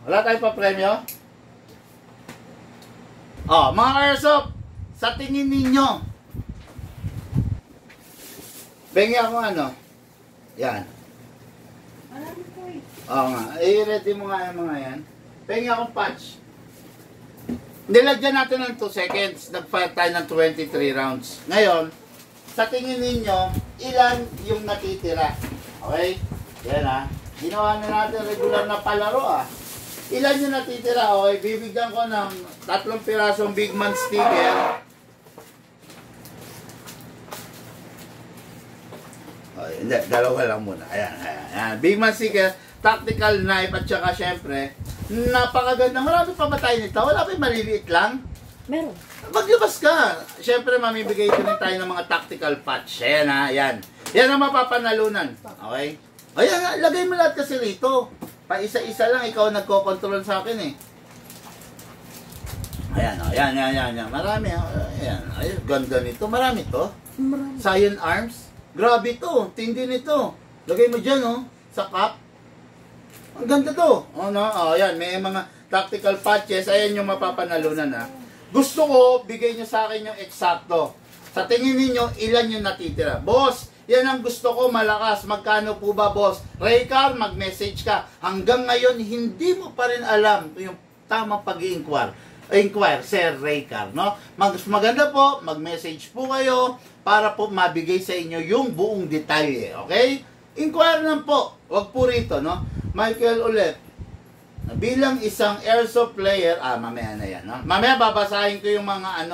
Wala tayong pa-premyo? Oh, mga airsoft, sa tingin ninyo, bengi ako ano? Yan. Marami po eh. Oo nga, i-ready mo nga yung mga yan. Bengi akong patch. Nilagyan natin ng 2 seconds. Nag-fire tayo ng 23 rounds. Ngayon, sa tingin ninyo, ilan yung natitira? Okay? Yan ha. Ginawa na natin regular na palaro ah. Ilan yung natitira? Okay, bibigyan ko ng 3 pirasong Big Man sticker. Okay, hindi, dalawa lang muna. Ayan, ayan, ayan. Big Man sticker, tactical knife at saka syempre, napakaganda. Marami pa ba tayo nito? Wala pa yung maliliit lang? Meron. Maglabas ka. Siyempre, mamibigay ko rin tayo ng mga tactical patch. Ayan ha, yan. Yan ang mapapanalunan. Okay? Ayan ha, lagay mo lahat kasi rito. Pa isa-isa lang, ikaw nagko-control sa akin eh. Ayan o, yan, yan, yan, yan. Marami ha. Ayan, ay, ganda nito. Marami to. Marami. Cyan arms. Grabe to. Tindi nito. Lagay mo dyan oh, sa cup. Ang ganda to. Oh, no? Oh, yan. May mga tactical patches. Ayan yung mapapanalunan ha. Gusto ko, bigay nyo sa akin yung eksakto. Sa tingin ninyo, ilan yung natitira? Boss, yan ang gusto ko, malakas. Magkano po ba, boss? Raycar, mag-message ka. Hanggang ngayon, hindi mo pa rin alam yung tamang pag-i-inquire. Inquire, Sir Raycar, no? Maganda po, mag-message po kayo para po mabigay sa inyo yung buong detalye, okay? Inquire lang po. Wag po rito, no? Michael ulit. Bilang isang airsoft player, mamaya na yan, no? Mamaya babasahin ko yung mga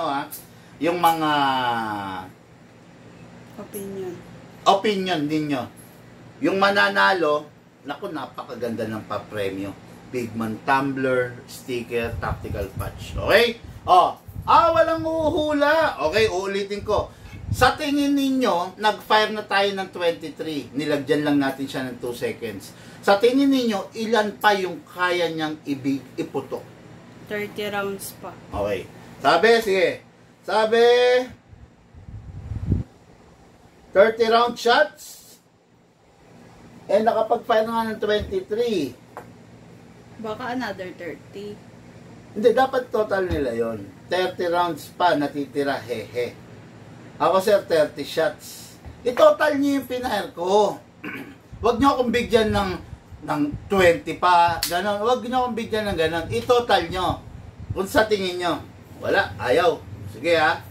yung mga opinion ninyo. Yung mananalo, naku, napakaganda ng pa-premyo. Big Man tumbler, sticker, tactical patch. Okay? Walang uhuhula. Okay, uulitin ko. Sa tingin ninyo, nag-fire na tayo ng 23. Nilagyan lang natin siya ng 2 seconds. Sa tingin ninyo, ilan pa yung kaya niyang iputok? 30 rounds pa. Okay. Sige. Sabi, 30 round shots. Nakapag-fire na nga ng 23. Baka another 30. Hindi, dapat total nila yon. 30 rounds pa natitira, hehe. Ako sir, 30 shots. I-total niyo yung pinair ko. Huwag niyo akong bigyan ng 20 pa, gano'n. Huwag niyo akong bigyan ng gano'n. I-total niyo. Kung sa tingin niyo, wala, ayaw. Sige ha.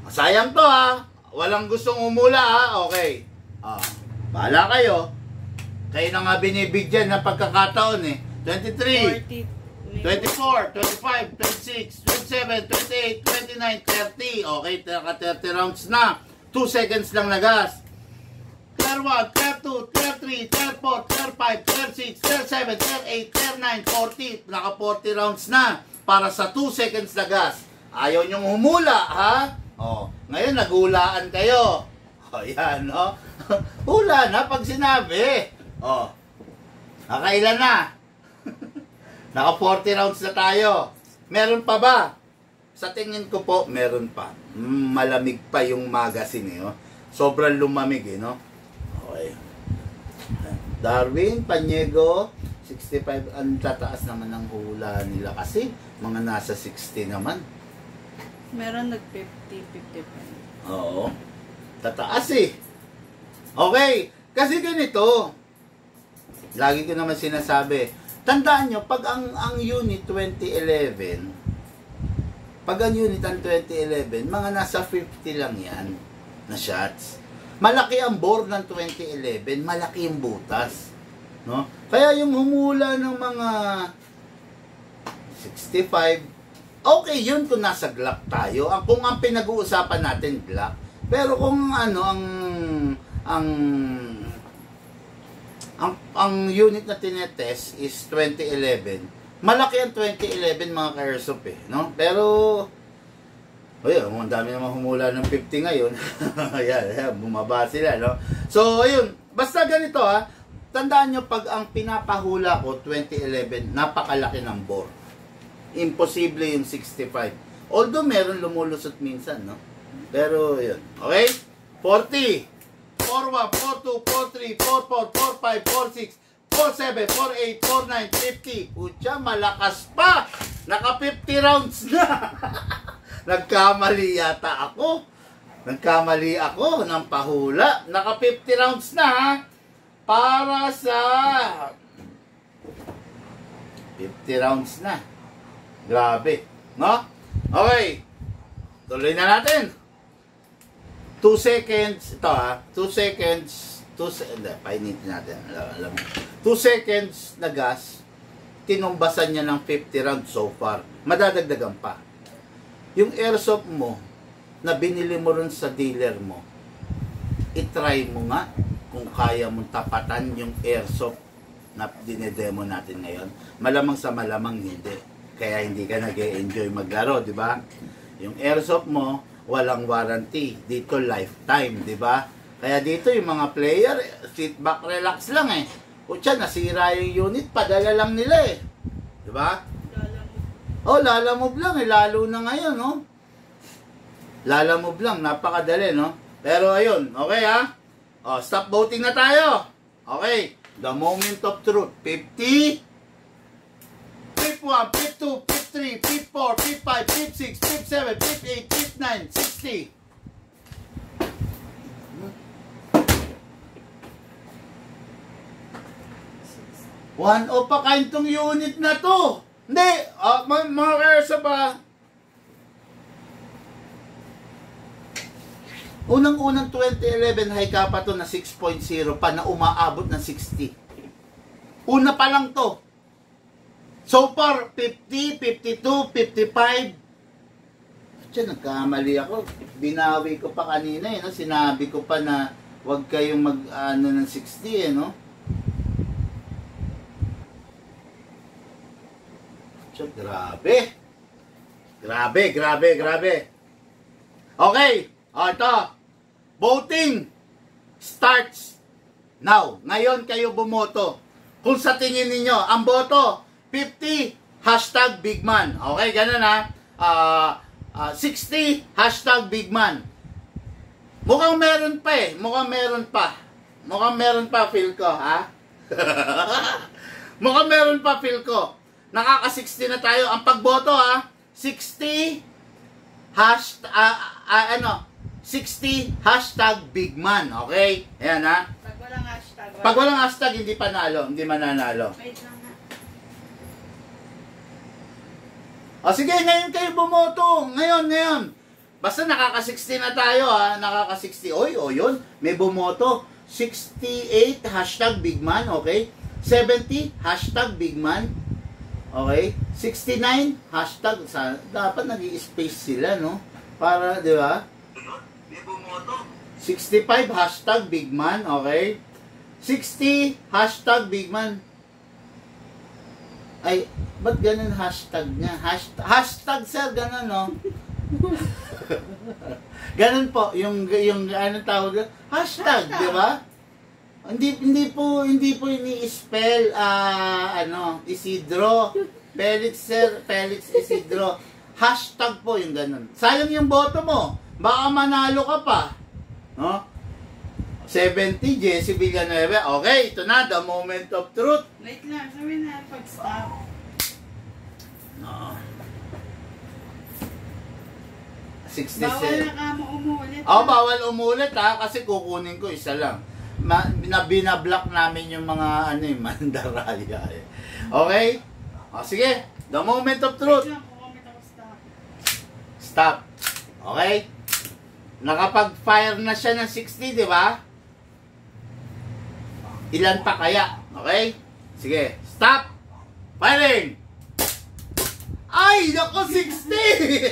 Sayang to ha. Walang gustong umula ha. Okay. Bahala kayo. Kayo na nga binibigyan ng pagkakataon eh. 23, 24, 25, 26, 27, 28, 29, 30. Okay, 30 rounds na. 2 seconds lang na gas. Tier 1, Tier 2, Tier 3, Tier 4, Tier 5, Tier 6, Tier 7, Tier 8, Tier 9, 40. Naka 40 rounds na para sa 2 seconds na gas. Ayaw nyong humula, ha? Ngayon naghulaan kayo. Yan, no? Hula na pag sinabi. Nakailan na? Naka 40 rounds na tayo. Meron pa ba? Sa tingin ko po, meron pa. Malamig pa yung magazine eh. Sobrang lumamig eh, no? Okay. Darwin, Panyego, 65. Ang tataas naman ng hula nila kasi mga nasa 60 naman. Meron nag-50, 55. Oo. Tataas eh. Okay. Kasi ganito. Lagi ko naman sinasabi. Tandaan nyo, pag ang unit 2011, pag ang unit ang 2011, mga nasa 50 lang yan na shots. Malaki ang bore ng 2011, malaki yung butas. No? Kaya yung humula ng mga 65, okay yun kung nasa Glock tayo. Kung ang pinag-uusapan natin Glock. Pero kung ang unit na tinetest is 2011, Malaki ang 2011 mga ka-airsoft eh, no? Pero, ayun, ang dami naman humula ng 50 ngayon. Ayan, bumaba sila, no? So, ayun, basta ganito ha, tandaan nyo pag ang pinapahula ko, 2011, napakalaki ng bore. Imposible yung 65. Although meron lumulusot minsan, no? Pero, yun. Okay? 40, 41, 42, 43, 44, 45, 46, 47, 48, 49, 50. Pucha, malakas pa! Naka 50 rounds na! Nagkamali yata ako. Nagkamali ako ng pahula. Naka 50 rounds na ha. Para sa 50 rounds na. Grabe. No? Okay. Tuloy na natin. 2 seconds. Ito ha. 2 seconds. Painitin natin. Alam mo. 2 seconds na gas. Tinumbasan niya ng 50 rounds so far. Madadagdagan pa. Yung airsoft mo, na binili mo rin sa dealer mo, itry mo nga kung kaya mong tapatan yung airsoft na dinedemo natin ngayon. Malamang sa malamang hindi. Kaya hindi ka nag-e-enjoy maglaro, di ba? Yung airsoft mo, walang warranty. Dito, lifetime, di ba? Kaya dito, yung mga player, sit back, relax lang eh. Kutsa, nasira yung unit, padala lang nila eh. Di ba? Oh, lalamove lang eh, lalo na ngayon, no? Lalamove lang, napakadali, no? Pero ayun, okay ha? Oh, stop voting na tayo. Okay, the moment of truth. 50, 51, 52, 53, 54, 55, 56, 57, 58, 59, 60. 1 o pa kain tong unit na to. Hindi, mga kersa ba? Unang-unang 2011 high kappa to na 6.0 pa na umaabot ng 60. Una pa lang to. So far, 50, 52, 55. Diyan, nagkamali ako. Binawi ko pa kanina eh, no? Sinabi ko pa na huwag kayong mag-ano ng 60 eh, no? Grabe. Grabe. Okay. Ito. Voting starts now. Ngayon kayo bumoto. Kung sa tingin ninyo, ang boto, 50, hashtag Bigman. Okay, ganun ha. 60, hashtag Bigman. Mukhang meron pa eh. Mukhang meron pa, feel ko, ha? Mukhang meron pa, feel ko. Nakaka-60 na tayo. Ang pagboto ha, 60 hashtag Bigman. Okay? Ayan ha. Pag walang hashtag. Pag walang hashtag, hindi panalo. Hindi mananalo. Wait lang na. O sige, ngayon kayo bumoto. Ngayon. Basta nakaka-60 na tayo ha. Nakaka-60. Oy, yun. May bumoto. 68 hashtag Bigman. Okay? 70 hashtag Bigman. Okay? 69, hashtag, dapat nag-i-space sila, no? Para, di ba? 65, hashtag Bigman, okay? 60, hashtag Bigman. Ay, ba't ganun hashtag niya? Hashtag, sir, ganun, no? Ganun po, yung anong tawag doon? Hashtag, di ba? Hindi po ini-spell Isidro. Felix Isidro. Hashtag po yung ganun. Sayang yung boto mo. Baka manalo ka pa. No? 70, Jesse Villanueva. Okay, ito na, the moment of truth. Wait lang, sabi na pag-stop. No. 67. Bawal na ka mo umulit. Bawal umulit ha, kasi kukunin ko isa lang. Binablock namin yung mga mandaraya eh. Okay? Sige. The moment of truth. Stop. Okay? Nakapag-fire na siya ng 60, di ba? Ilan pa kaya? Okay? Sige. Stop. Firing. Ay, naku, 60!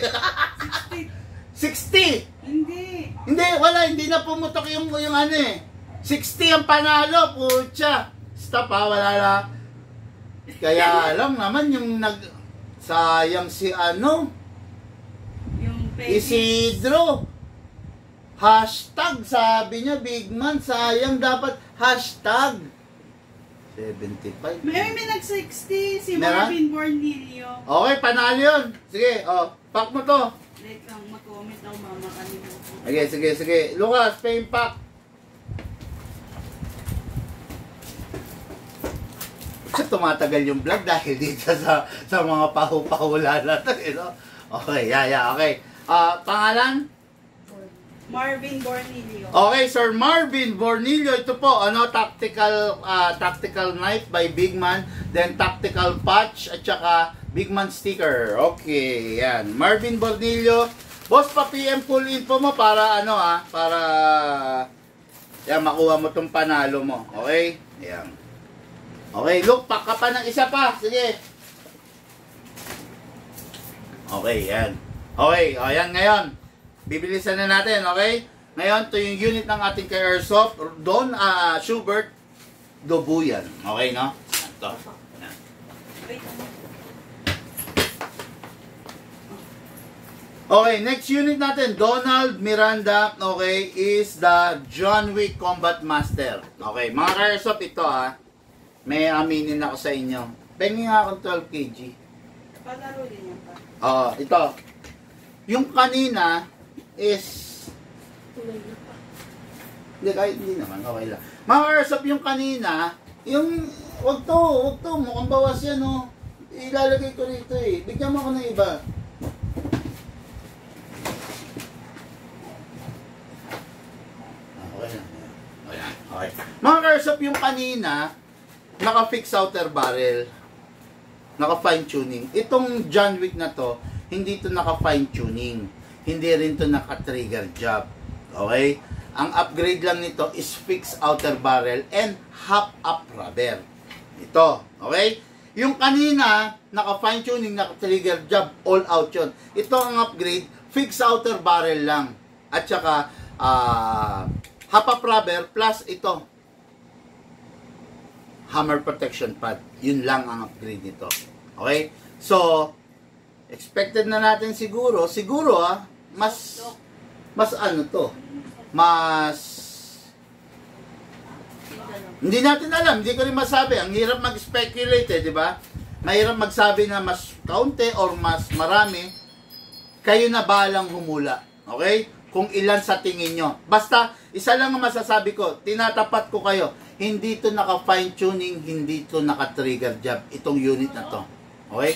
60! Hindi, wala. Hindi na pumutok yung 60 ang panalo. Pucha. Stop ha, wala na. Kaya lang naman yung sayang si ano, Yung page. Isidro. Hashtag, sabi niya, big man, sayang dapat hashtag. 75. May nag-60, si Meron? Marvin Bornilio. Okay, panalo yun. Sige, pack mo to. Wait lang, mag-comment daw mama kanina. Sige. Lucas, pay pack. Tumatagal yung vlog dahil dito sa mga pahu-pahula natin, no? Okay, okay. Pangalan? Marvin Bornilio. Okay, Sir Marvin Bornilio, ito po, tactical knife by Big Man, then tactical patch, at saka Big Man sticker. Okay, yan. Marvin Bornilio, boss, pa-PM full info mo para para yan, makuha mo tong panalo mo. Okay? Yan. Okay, look, pack ka pa ng isa pa. Sige. Okay, yan. Okay, ayan ngayon. Bibilisan na natin, okay? Ngayon, ito yung unit ng ating ka-airsoft. Don Schubert Dobuyan. Okay, no? Ito. Yan. Okay, next unit natin, Donald Miranda, okay, is the John Wick Combat Master. Okay, mga ka-airsoft, ito may aminin ako sa inyo. Pengi nga akong 12 kg. Palaro din yan pa. Ito. Yung kanina is... Hindi, kahit hindi naman. Okay lang. Mga airsoft, yung kanina, yung... Wag to. Mukhang bawas yan, oh. Ilalagay ko rito, eh. Bigyan mo ako ng iba. Okay lang. Okay. Mga airsoft, yung kanina, naka-fix outer barrel. Naka-fine tuning. Itong John Wick na to, hindi to naka-fine tuning. Hindi rin to naka-trigger job. Okay? Ang upgrade lang nito is fix outer barrel and half up rubber. Ito. Okay? Yung kanina, naka-fine tuning, naka-trigger job, all out yun. Ito ang upgrade, fix outer barrel lang. At saka, half up rubber plus ito, hammer protection pad. Yun lang ang upgrade nito. Okay? So, expected na natin siguro mas ano to? Hindi natin alam, hindi ko rin masabi. Ang hirap mag-speculate, di ba? Mahirap magsabi na mas kaunti or mas marami. Kayo na balang humula. Okay? Kung ilan sa tingin nyo. Basta, isa lang ang masasabi ko, tinatapat ko kayo. Hindi to naka-fine tuning, hindi to naka-trigger job. Itong unit na to. Okay?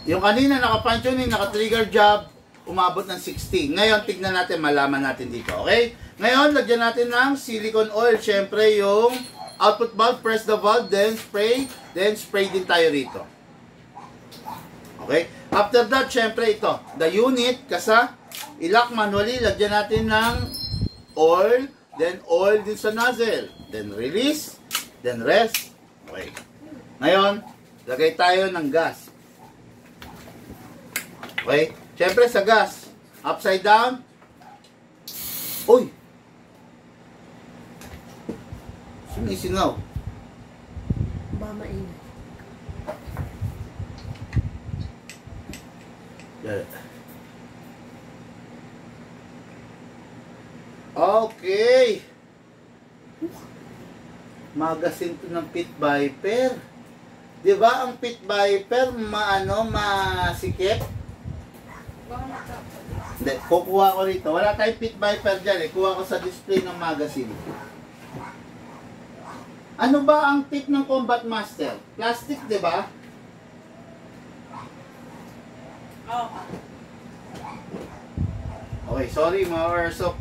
Yung kanina naka-fine tuning, naka-trigger job, umabot ng 60. Ngayon, tignan natin, malaman natin dito. Okay? Ngayon, lagyan natin ng silicone oil. Siyempre, yung output valve, press the valve, then spray din tayo rito. Okay? After that, siyempre ito, the unit, kasa, ilock manually, lagyan natin ng oil, then oil din sa nozzle. Then release, then rest. Okay. Ngayon, lagay tayo ng gas. Okay? Siyempre sa gas, upside down. Uy! Sumisingaw. Ba mainit. Okay. Magasin to ng Pit Viper. 'Di ba ang Pit Viper masikip? Hindi, kukuha ko rito. Wala tayong Pit Viper diyan eh. Kuha ko sa display ng magazine. Ano ba ang tip ng Combat Master? Plastic, 'di ba? Okay, sorry mga airsoft.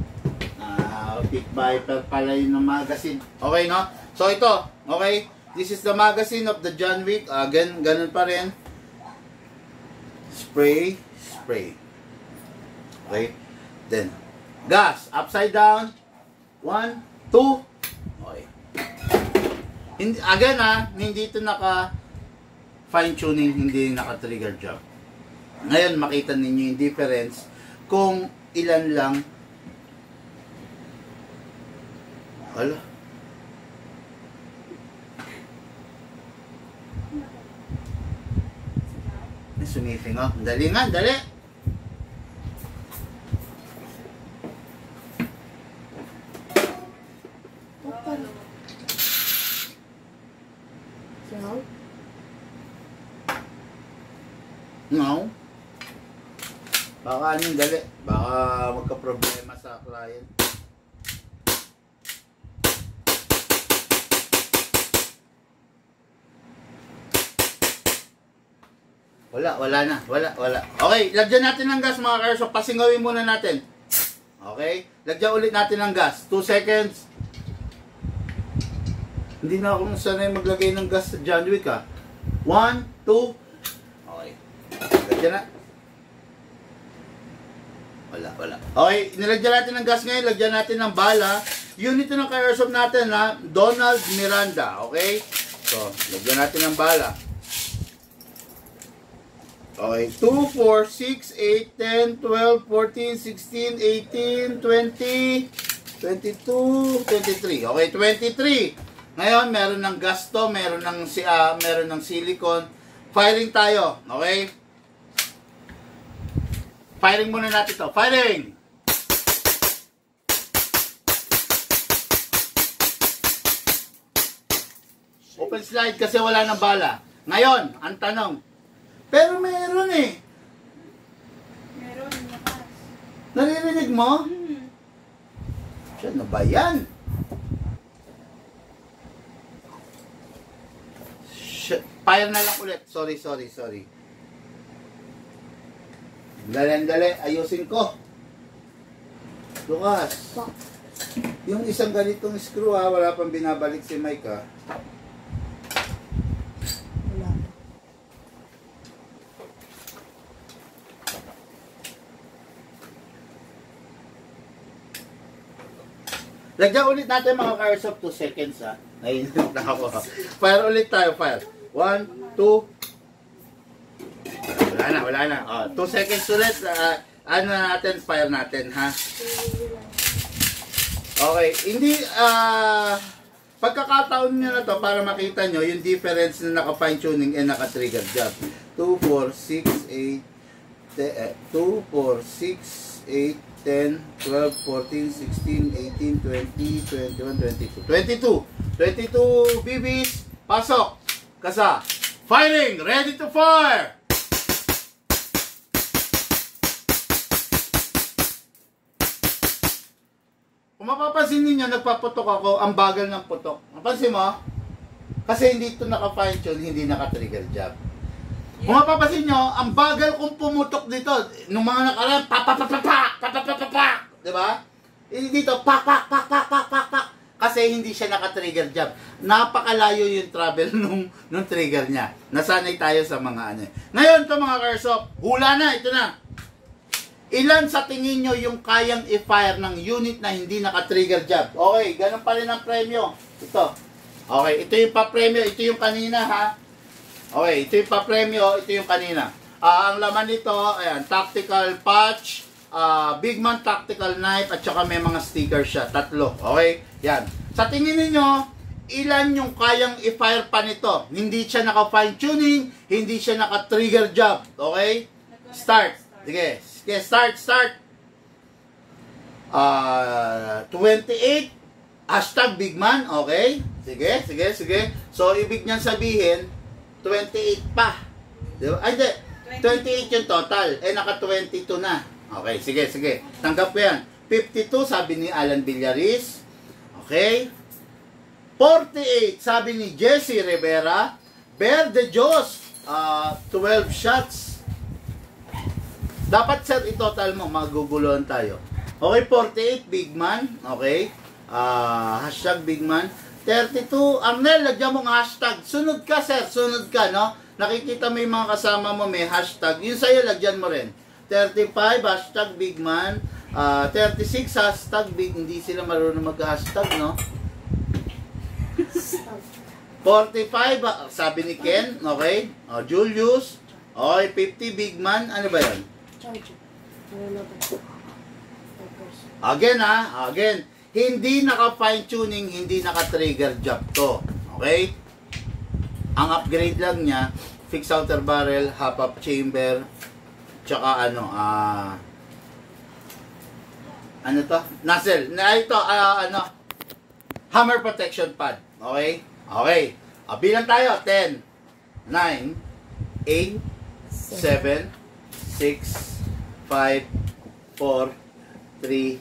Pit Viper pala yun ng magazine. Okay, no? So, ito. Okay? This is the magazine of the John Wick. Again, ganun pa rin. Spray. Okay? Then, gas. Upside down. 1, 2. Okay. Again, hindi ito naka fine tuning, hindi naka trigger job. Ngayon, makita ninyo yung difference kung ilan lang. Hala. Sumiping, oh. Dali nga, dali. So, No. Baka anong dali. Baka magka-problema sa client. Wala na. Okay, lagyan natin ng gas mga ka-airsoft. Pasingawin muna natin. Okay? Lagyan ulit natin ng gas. 2 seconds. Hindi na ako sanay maglagay ng gas sa John Wick, ha. 1, 2. Okay. Lagyan na. Wala. Okay, nilagyan natin ng gas ngayon. Lagyan natin ng bala. Unit ng ka-airsoft natin, ha. Donald Miranda. Okay? So, lagyan natin ng bala. Okay, 2, 4, 6, 8, 10, 12, 14, 16, 18, 20, 22, 23. Okay, 23. Ngayon, meron ng gas to, meron ng silicone. Firing tayo, okay? Firing muna natin to. Firing! Open slide kasi wala ng bala. Ngayon, ang tanong, pero meron eh. Meron, lakas. Naririnig mo? Ano ba yan? Fire na lang ulit. Sorry. Dali. Ayusin ko. Lukas. Yung isang ganitong screw, ha, wala pang binabalik si Mike, ha. wala. Lagyan ulit natin mga ka-airsoft 2 seconds, ha. Nainit na ako. Fire ulit tayo, fire. 1, 2. Wala na. 2 seconds ulit. Ano natin, fire natin, ha. Okay, hindi, pagkakataon nyo na to para makita nyo yung difference na naka-fine tuning and naka-trigger job. 2, 4, 6, 8, 2, 4, 6, 8, 10, 12, 14, 16, 18, 20, 21, 22 BBs, pasok, kasa, firing, ready to fire! Kung mapapansin ninyo, nagpaputok ako, ang bagal ng putok. Mapansin mo? Kasi hindi ito naka-fine tune, hindi naka-trigger job. Kung mapapansin nyo, ang bagal kong pumutok dito. Nung mga nakaraan, pak. Diba? Dito, pak. Kasi hindi siya naka-trigger job. Napakalayo yung travel nung trigger niya. Nasanay tayo sa mga ano. Ngayon, ito mga ka-airsoft, hula na, ito na. Ilan sa tingin nyo yung kayang i-fire ng unit na hindi naka-trigger job? Okay, ganun pa rin ang premyo. Ito. Okay, ito yung pa-premyo, ito yung kanina, ha. Okay, ito yung pa-premyo, ito yung kanina. Ang laman nito, ayan, tactical patch, Big Man tactical knife, at saka may mga sticker siya. 3. Okay? Yan. Sa tingin niyo, ilan yung kayang i-fire pa nito? Hindi siya naka-fine tuning, hindi siya naka-trigger job. Okay? Start. Sige, start. 28, hashtag Big Man. Okay? Sige. So, ibig niyan sabihin, 28 pa. Diba? Ay, hindi. 28 yung total. Naka-22 na. Okay, sige. Tanggap ko yan. 52, sabi ni Alan Villaris. Okay. 48, sabi ni Jesse Rivera. Bear de Dios, 12 shots. Dapat, sir, i-total mo. Maguguluhan tayo. Okay, 48, Big Man. Okay. Hashtag Big Man. 32, Arnel, lagyan mong hashtag. Sunod ka, sir. Sunod ka, no? Nakikita mo yung mga kasama mo, may hashtag. Yun sa'yo, lagyan mo rin. 35, hashtag Big Man. 36, hashtag Big. Hindi sila marunong mag-hashtag, no? 45, sabi ni Ken. Okay. Julius. Okay, 50, Big Man. Ano ba yan? Again, ha? Again. Hindi naka-fine tuning, hindi naka-trigger job to. Okay? Ang upgrade lang niya, fixed outer barrel, hop-up chamber, tsaka ano to? Nozzle. Ito, hammer protection pad. Okay? Okay. Bilang tayo. 10, 9, 8, 7, 6, 5, 4, 3,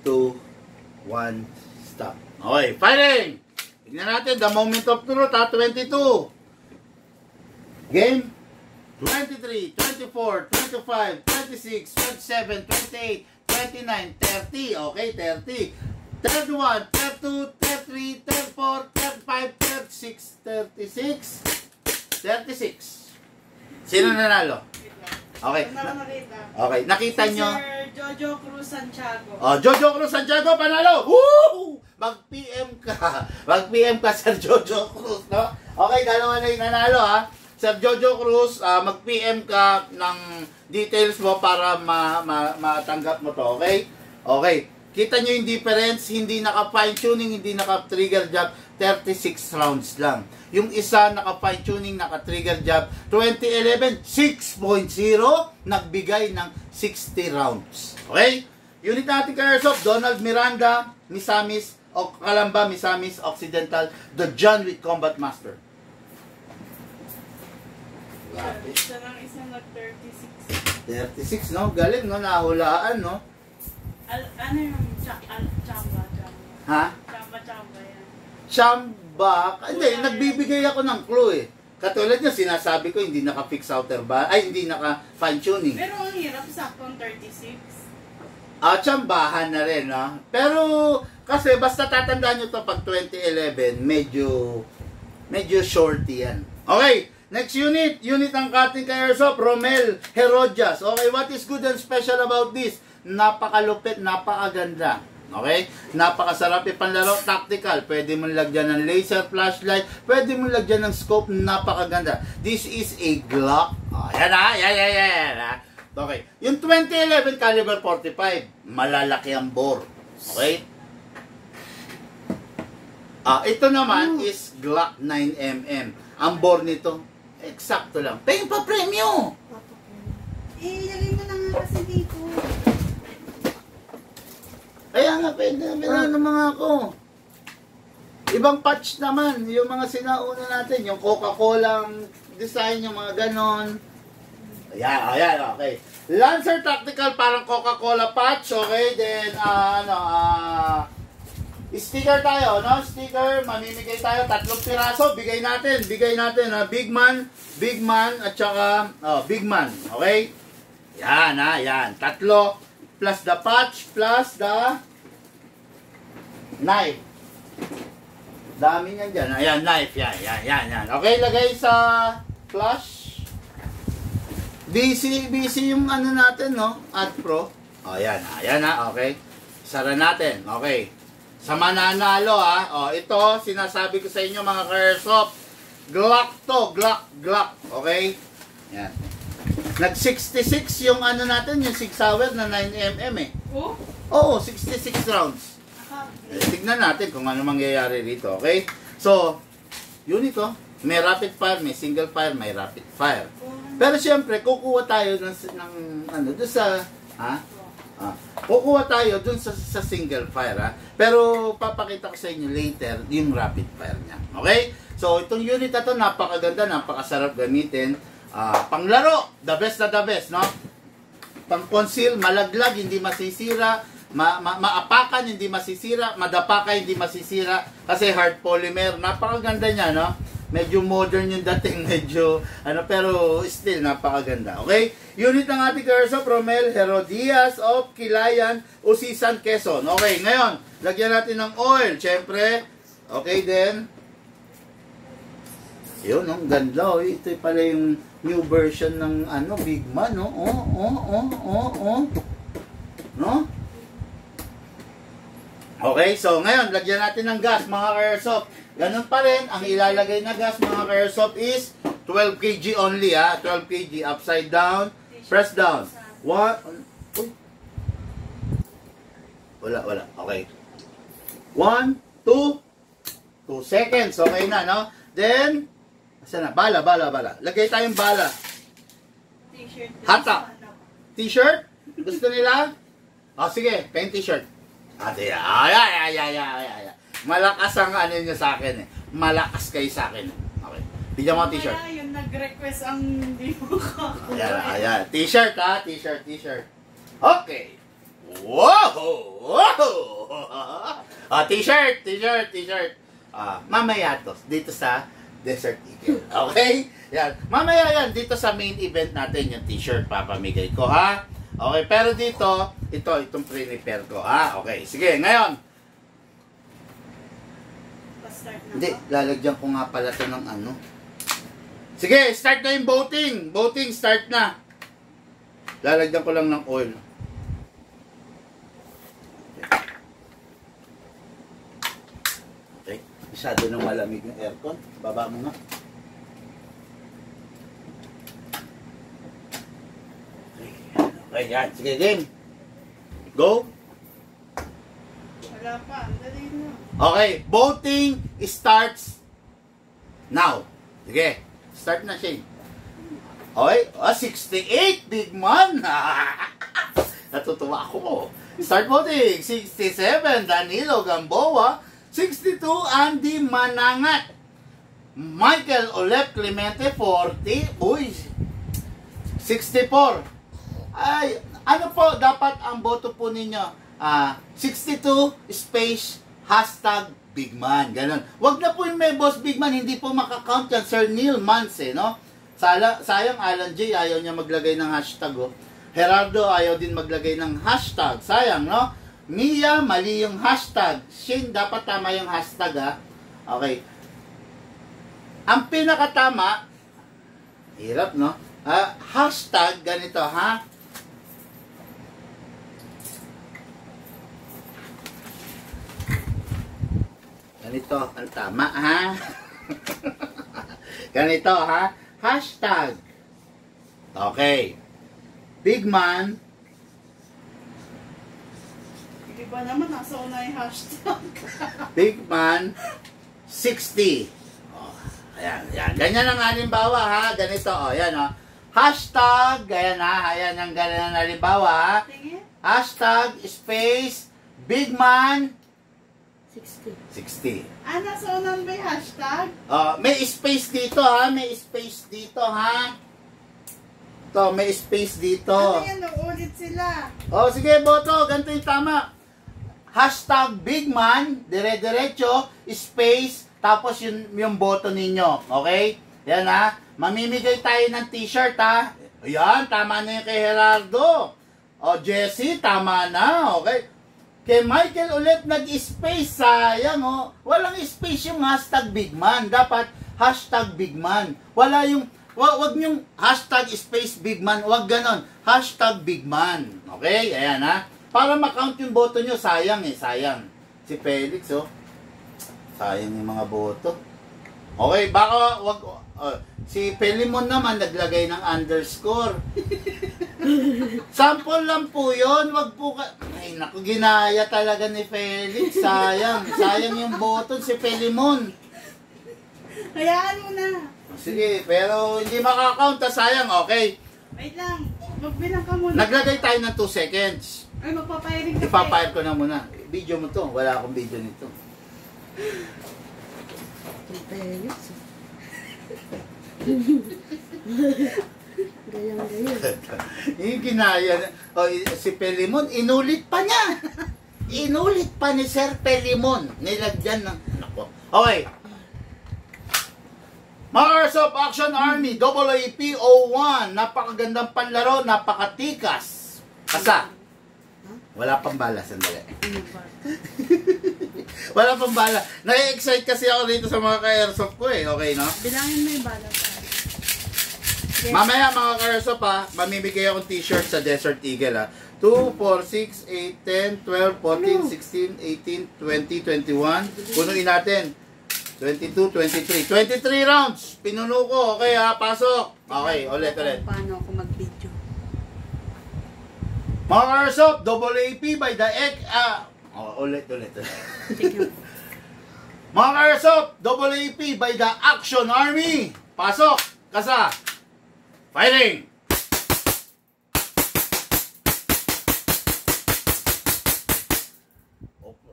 2, 1, stop. Okay, firing! Tignan natin, the moment of truth, 22. Game? 23, 24, 25, 26, 27, 28, 29, 30. Okay, 30. 31, 32, 33, 34, 35, 36, 36, 36. Sino nanalo? Okay. Okay, nakita Si nyo? Sir Jojo Cruz Santiago. Oh, Jojo Cruz Santiago, panalo! Woo! Mag-PM ka. Mag-PM ka, Sir Jojo Cruz, no? Okay, dalawa na yung nanalo, ha? Sir Jojo Cruz, mag-PM ka ng details mo para matanggap mo to, okay? Okay. Kita nyo yung difference, hindi naka-fine tuning, hindi naka-trigger job, 36 rounds lang. Yung isa naka-fine tuning, naka-trigger job, 2011, 6.0, nagbigay ng 60 rounds. Okay? Unit natin ka Airsoft, Donald Miranda, Misamis, o Kalamba, Misamis, Occidental, the John Wick Combat Master. Isa lang isang nag-36. 36, no? Galing, no? Nahulaan, no? Ano yung chamba? Ha? Chamba yan. Chamba. Hindi, nagbibigay ako ng clue eh. Katulad niya, sinasabi ko, hindi naka-fix outer bar, ay, hindi naka-fine tuning. Pero ang hirap, saktong 36. Chambahan na rin, no? Pero, kasi, basta tatandaan nyo to pag 2011, medyo shorty yan. Okay, next unit. Unit ang cutting kay Airsoft, Romel Herodias. Okay, what is good and special about this? Napakalupit, napakaganda. Okay? Napakasarap ipanlaro, tactical. Pwede mo lagyan ng laser flashlight, pwede mo lagyan ng scope, napakaganda. This is a Glock. Oh, yan ha, yan. Okay. Yung 2011 caliber 45, malalaki ang bore. Okay? Ito naman is Glock 9mm. Ang bore nito, eksakto lang. Paying pa premyo! Ilagay mo na nga kasi dito. Kaya nga, pwede na mga ako. Ibang patch naman, yung mga sinauna natin, yung Coca-Cola design, yung mga ganon. Ayan, okay. Lancer Tactical, parang Coca-Cola patch, okay? Then, sticker tayo, no? Sticker, mamimigay tayo, 3 piraso, bigay natin, Big Man, at saka, Big Man, okay? Yan, 3, plus the patch, plus the knife. Dami niyan dyan. Ayan, knife. Yan. Okay, lagay sa flash. Busy yung ano natin, no? Ad Pro. Ayan na, okay. Sara natin, okay. Sa mananalo, ha. Ito, sinasabi ko sa inyo, mga ka-Airsoft. Glock to, Glock. Okay? Yan. Nag-66 yung ano natin, yung 6 hour na 9mm eh. Oh? Oo, 66 rounds. Tignan natin kung ano mangyayari rito, okay? So, yun ito. May rapid fire, may single fire, may rapid fire. Pero siyempre, kukuha tayo doon sa single fire, ha? Pero papakita ko sa inyo later yung rapid fire niya. Okay? So, itong unit na to, napakaganda, napakasarap gamitin. Panglaro, the best, no? Pang-conceal, malaglag, hindi masisira. Maapakan, hindi masisira. Madapa hindi masisira. Kasi hard polymer. Napakaganda niya, no? Medyo modern yung dating, pero still, napakaganda. Okay? Unit ng ating Airsoft, Romel Herodias of Kilayan, Usisan, Quezon. Okay, ngayon, lagyan natin ng oil. Siyempre, okay din. Yun, ang ganda. Ito pala yung new version ng Big Man, no? No? Okay, so ngayon, lagyan natin ng gas, mga ka-Airsoft. Ganun pa rin, ang ilalagay na gas, mga ka-Airsoft, is 12 kg only, 12 kg, upside down, press down. Wala, okay. 1, 2 seconds, okay na, no? Then, Saan na? Bala. Lagay tayong bala. T-shirt. Hata. T-shirt? Gusto nila? O, sige. Paint t-shirt. Ate, ay. Malakas ang ano nyo sa akin eh. Malakas kayo sa akin. Okay. Bigyan mo ang t-shirt. Kaya yung nag-request ang hindi mo kakuha. Ayan. T-shirt ha. T-shirt. Okay. Wow! T-shirt. Mamaya to. Dito sa Desert Eagle. Okay? Yan. Mamaya yan. Dito sa main event natin yung t-shirt papamigay ko ha. Okay. Pero dito, itong prepare ko ha. Okay. Sige. Ngayon. Start na Hindi. ba? Lalagyan ko nga pala to ng ano. Sige. Start na yung voting. Voting. Start na. Lalagyan ko lang ng oil. Okay. Masyado nang malamig ng aircon. Baba mo nga. Okay, yan. Sige, game. Go. Wala pa. Ang dali na. Okay, voting starts now. Sige, start na, Shane. Okay, 68, big man. Natutuwa ako. Start voting. 67, Danilo Gamboa. 62, Andy Manangat. Michael Olep Clemente, 40. Uy, 64. Ay, ano po dapat ang boto po ninyo? 62 space hashtag Bigman. Ganon. Wag na po yung may boss Bigman, hindi po makakount yan. Sir Neil Mance, no? Sayang Alan J, ayaw niya maglagay ng hashtag, oh. Gerardo, ayaw din maglagay ng hashtag. Sayang, no? Mia, mali yung hashtag. Shane, dapat tama yung hashtag, ha? Okay. Ang pinakatama, hirap, no? Hashtag, ganito, ha? Ganito, ang tama, ha? Ganito, ha? Hashtag. Okay. Bigman. Hindi ba naman nasa una yung hashtag? Bigman 60. Oh, ayan. Ganyan ang halimbawa, ha? Ganito, ayan, oh. Hashtag, ayan, ha? Ayan ang ganyan ang halimbawa, ha? Tingin? Hashtag, space, Bigman 60. Nasa unan ba yung hashtag? May space dito, ha? May space dito, ha? Ito, may space dito. Ano yan? Naulit sila. Sige, boto. Ganito yung tama. Hashtag Bigman, dire-diretso, space, tapos yung boto ninyo. Okay? Yan, ha? Mamimigay tayo ng t-shirt, ha? Ayan, tama na yung kay Gerardo. Jessie, tama na. Okay? Kay Michael ulit nag-space, sayang, oh. Walang space yung hashtag Bigman. Dapat hashtag Bigman. Wala yung, wag yung hashtag space Bigman. Wag ganon. Hashtag Bigman. Okay? Ayan, ha? Para makount yung boto nyo, sayang eh, sayang. Si Felix, oh. Sayang yung mga boto. Okay, baka wag, si Pelimon naman naglagay ng underscore. Sample lang po yun, wag po ka... Ay, naku, ginaya talaga ni Felix. Sayang. Sayang yung boto si Pelimon. Hayaan mo na. Sige, pero hindi makakount, sayang. Okay. Wait lang. Magbilang ka muna. Naglagay tayo ng 2 seconds. Ay, magpapayaring ka. Ipapire ko na muna. Video mo to. Wala akong video nito. Felix. Gayang-gayang. Yung ginaya. Si Pelimon, inulit pa niya. Inulit pa ni Sir Pelimon. Nilagyan ng... Nako. Okay. Mars of Action Army, AAP 01. Napakagandang panlaro, napakatikas. Kasa. Wala pang bala, sandali. Wala pang bala. Na-excite kasi ako dito sa mga ka-airsoft ko eh. Okay, no? Bilangin mo yung bala pa. Yes. Mamaya mga ka-airsoft ha, mamimigay akong t-shirt sa Desert Eagle ha. 2, 4, 6, 8, 10, 12, 14, 16, 18, 20, 21. Punuin natin. 22, 23. 23 rounds. Pinuno ko. Okay ha, pasok. Okay, ulit. Paano ako mag-video? Mga ka-airsoft, AAP by the egg. Ulit. Sige. Mga ka-airsoft, AAP by the Action Army. Pasok! Kasa! Firing!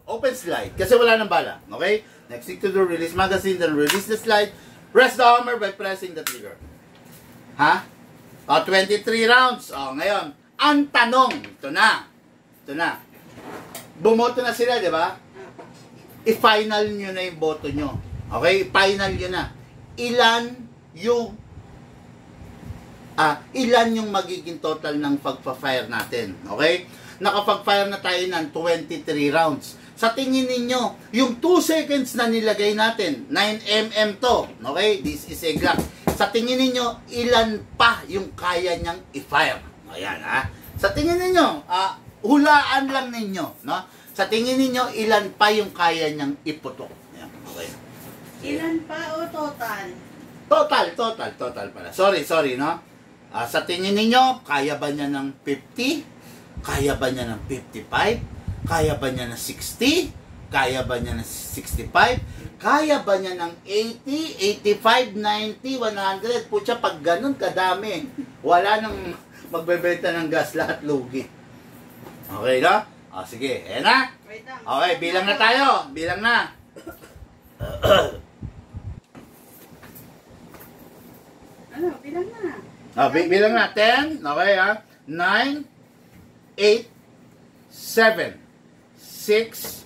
Open slide. Kasi wala nang bala. Okay? Next thing to do, release magazine, then release the slide. Press the hammer by pressing the trigger. Ha? O, 23 rounds. O, ngayon, ang tanong, ito na. Ito na. Bumoto na sila, di ba? I-final nyo na yung boto nyo. Okay? I-final nyo na. Ilan yung magiging total ng pagpa-fire natin. Okay? Nakapag-fire na tayo ng 23 rounds. Sa tingin ninyo, yung 2 seconds na nilagay natin, 9mm to. Okay? This is exact. Sa tingin ninyo, ilan pa yung kaya niyang i-fire? Ayan, ha? Sa tingin ninyo, hulaan lang ninyo, no? Sa tingin ninyo, ilan pa yung kaya niyang iputok? Ayan, okay. Ilan pa o total? Total pala. Sorry, no? Sa tingin ninyo, kaya ba niya ng 50? Kaya ba niya ng 55? Kaya ba niya ng 60? Kaya ba niya ng 65? Kaya ba niya ng 80, 85, 90, 100? Putya, pag ganun kadami, wala nang magbebenta ng gas, lahat lugi. Okay, no? Sige, ayan na. Wait lang. Okay, bilang na tayo. Bilang na. Ano, bilang na. Bilang na. 10. Okay, ha? 9, 8, 7, 6,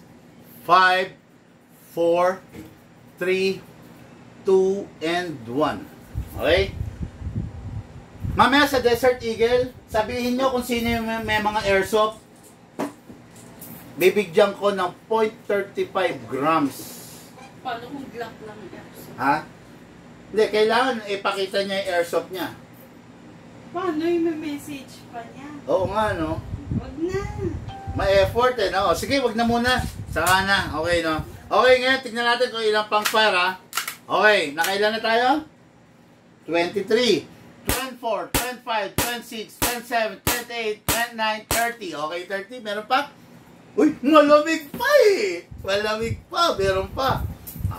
5, 4, 3, 2, and 1. Okay? Mamaya sa Desert Eagle, sabihin nyo kung sino yung may mga airsoft. Bibigyan ko ng 0.35 grams. Paano kung Glock lang yan? Ha? Hindi, kailangan ipakita niya yung airsoft niya. Paano yung message pa niya? Oo nga, no? Wag na. May effort eh, no? Sige, wag na muna. Saka na. Okay, no? Okay, ngayon, tignan natin kung ilang pang fire, ha? Okay, nakailan na tayo? 23, 24, 25, 26, 27, 28, 29, 30. Okay, 30. Meron pa? Uy, malamig pa eh! Malamig pa, meron pa.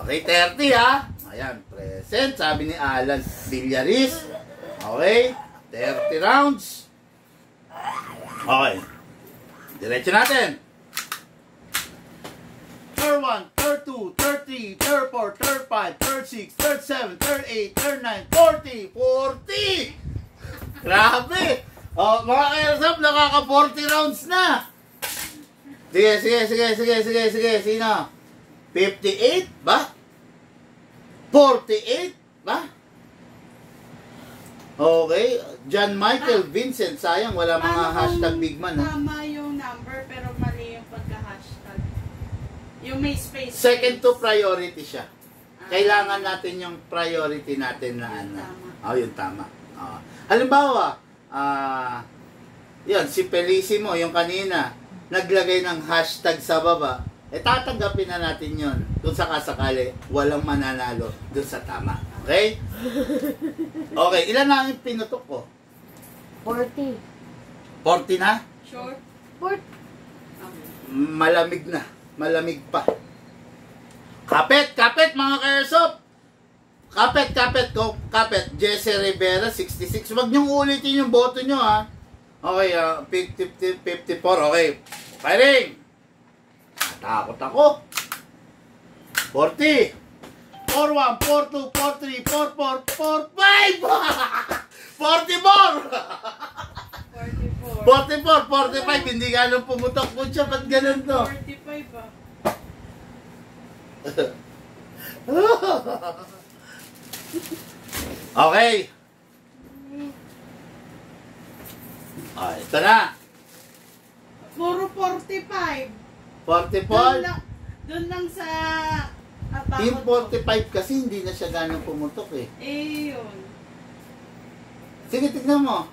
Okay, 30, ha? Ayan, present. Sabi ni Alan Villaris. Okay, 30 rounds. Okay. Diretso natin. Third 1, third 2, third 3, third 4, third 5, third 6, third 7, third 8, third 9, 40! 40! Grabe! Mga airsoft, nakaka 40 rounds na! Sige. Sino? 58 ba? 48 ba? Okay. John Michael Vincent, sayang wala mga hashtag Bigman. Tama yung number pero mali yung pagka-hashtag. Yung may space. Second to priority siya. Kailangan natin yung priority natin na ano. Yung tama. Halimbawa, yun, si Felicimo, yung kanina, naglagay ng hashtag sa baba, tatanggapin na natin yun. Kung sakasakali, walang mananalo dun sa tama. Okay? Okay, ilan na yung pinutok ko? 40. 40 na? Short. 40. Malamig na. Malamig pa. Kapit mga ka-airsoft! Kapit. Jesse Rivera, 66. Huwag niyong ulitin yung boto niyo, ha? Okay, 54. Okay. Firing! Natakot ako. 40. 41, 42, 43, 44, 45! 44! 44, 45, hindi ganun pumutok po siya. Ba't ganun to? 45 ba? Okay. Ito na. Puro 45. 44. Doon lang sa Team 45 kasi hindi na siya ganun pumutok eh. Yun. Sige, tignan mo.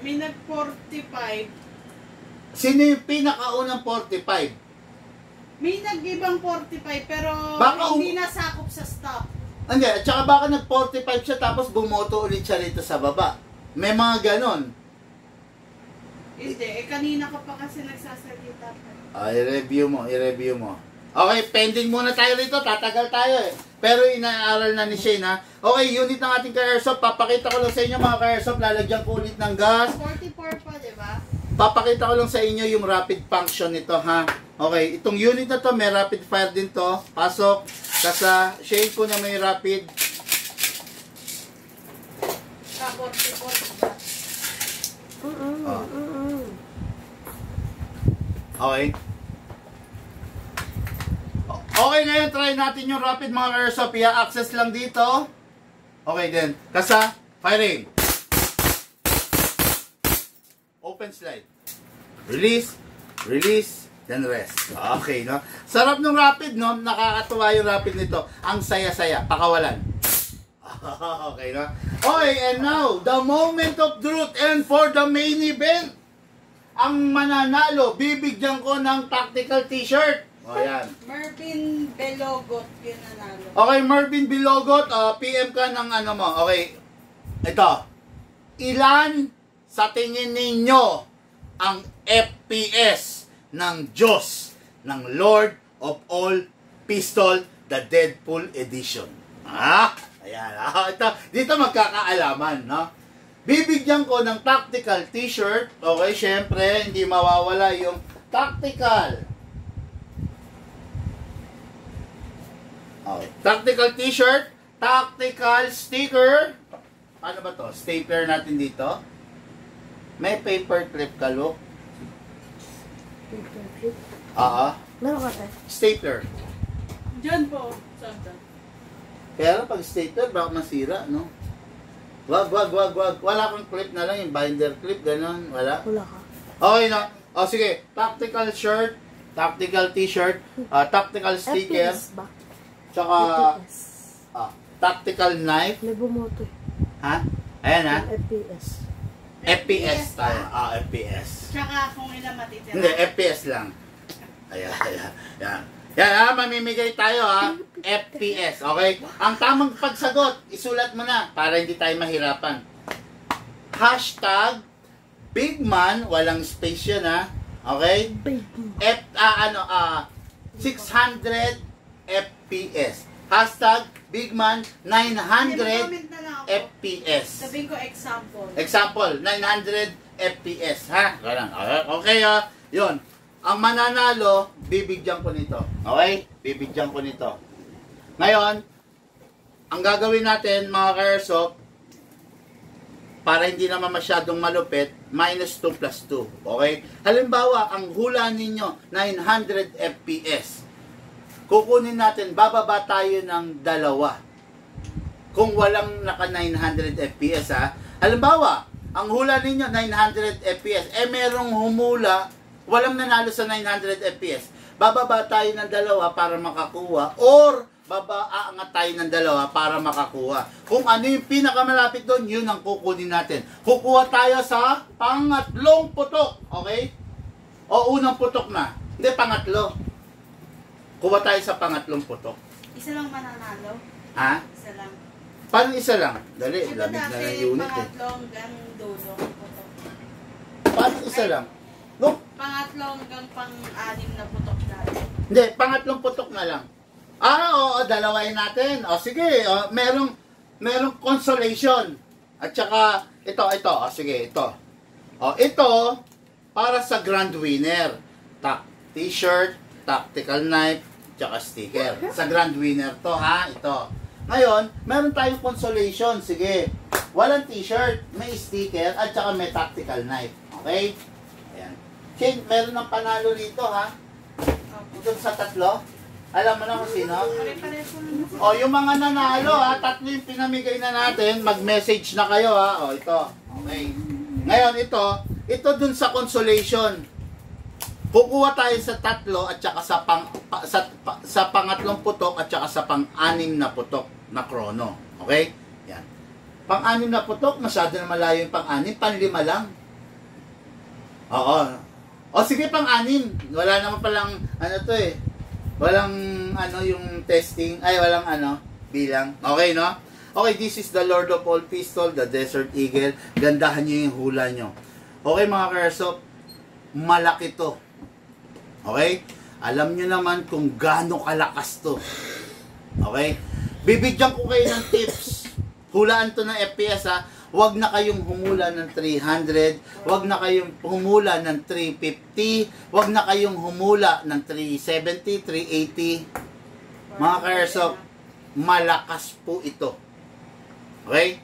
May nag-45. Sino yung pinakaunang 45? May nag-ibang 45 pero Baka hindi nasakop sa stop. Hindi, at saka baka nag-45 siya tapos bumoto ulit siya rito sa baba. May mga ganon. Hindi, kanina ka pa kasi nagsasalita pa. I-review mo. Okay, pending muna tayo rito. Tatagal tayo eh. Pero inaaral na ni Shane ha. Okay, unit ng ating ka-airsoft. Papakita ko lang sa inyo mga ka-airsoft. Lalagyan ko ulit ng gas. 44 pa, di ba? Papakita ko lang sa inyo yung rapid function nito ha. Okay, itong unit na to may rapid fire din to. Pasok. Kasa Shane ko na may rapid. 44 ba? Okay. Okay, ngayon try natin yung rapid mga ka-airsoft. I-access lang dito. Okay din. Kasa, firing. Open slide. Release, release, then rest. Okay, no? Sarap ng rapid, no? Nakakatuwa yung rapid nito. Ang saya-saya. Pakawalan. Okay, no? Okay, and now, the moment of truth and for the main event. Ang mananalo, bibigyan ko ng tactical t-shirt. O, yan. Mervin Belogot yun nanalo. Okay, Mervin Bilogot, PM ka ng ano mo. Okay, ito. Ilan sa tingin ninyo ang FPS ng Diyos, ng Lord of All Pistol, the Deadpool Edition? Ayan. Ito, dito magkakaalaman, no? Bibigyan ko ng tactical t-shirt. Okay, syempre, hindi mawawala yung tactical. Okay. Tactical t-shirt, tactical sticker. Ano ba to? Stapler natin dito. May paper clip ka, look. Paper clip. Meron ka tayo. Stapler. Diyan po. Saan? Pero pag stapler, baka masira, no? Wag. Wala kang clip na lang, yung binder clip, ganun. Wala? Wala ka. Okay, no? O, sige. Tactical shirt, tactical t-shirt, tactical sticker, FPS ba? tsaka FPS. tactical knife. May bumoto eh. Ha? Ayan, ha? Yung FPS. FPS tayo. FPS. Tsaka kung ilan matitira. Hindi, FPS lang. Ayan. Yan ha, mamimigay tayo ha. FPS, okay? Ang tamang pagsagot, isulat mo na para hindi tayo mahirapan. Hashtag Bigman, walang space yun ha. Okay? 600 FPS. Hashtag Bigman 900 Comment na lang ako. FPS. Sabihin ko example. Example, 900 FPS, ha? Ganun. Okay, yun. Ang mananalo, bibigyan ko nito. Okay? Bibigyan ko nito. Ngayon, ang gagawin natin, mga ka-airsoft, para hindi naman masyadong malupit, minus 2 plus 2. Okay? Halimbawa, ang hula ninyo, 900 FPS. Kukunin natin, bababa tayo ng 2. Kung walang naka 900 FPS ha. Halimbawa, ang hula ninyo 900 FPS. Merong humula, walang nanalo sa 900 FPS. Bababa tayo ng 2 para makakuha or aangat tayo ng 2 para makakuha. Kung ano yung pinakamalapit doon, yun ang kukunin natin. Kukuha tayo sa pangatlong putok. Okay? O unang putok na. Hindi, pangatlo. Kuha tayo sa pangatlong putok. Isa lang mananalo? Ha? Isa lang. Paano isa lang? Dali, Diba lamig na dati ng unit eh. pangatlo hanggang dulo? Putok. Paano isa lang? Look, Pangatlo hanggang pang-anim na putok natin. hindi, pangatlong putok na lang. Oo, dalawain natin. O sige, merong consolation. At saka, ito. O sige, ito. O, ito, para sa grand winner. T-shirt, tactical knife, tsaka sticker. Sa grand winner to, ha? Ito. Ngayon, meron tayong consolation. Sige. Walang t-shirt, may sticker, at saka may tactical knife. Okay? Ayan. Shane, meron ng panalo dito, ha? Ito sa 3. Alam mo na kung sino? Pare-pareho lang. O, yung mga nanalo, ha? 3 yung pinamigay na natin. Mag-message na kayo, ha? O, ito. Okay. Ngayon, ito dun sa consolation. Kukuha tayo sa 3 at saka sa pangatlong putok at saka sa pang-6 na putok na krono. Okay? Yan. Pang-6 na putok, masyado na malayo yung pang-6, pang-5 lang. Oo. O sige, pang-6. Wala naman palang, walang, yung testing, walang, bilang. Okay, no? Okay, this is the Lord of All Pistol, the Desert Eagle. Gandahan nyo yung hula nyo. Okay, mga ka-airsoft, malaki to. Okay? Alam nyo naman kung gaano kalakas to. Okay? Bibigyan ko kayo ng tips. Hulaan to ng FPS ha. Huwag na kayong humula ng 300. Huwag na kayong humula ng 350. Huwag na kayong humula ng 370, 380. Mga ka-airsoft, malakas po ito. Okay?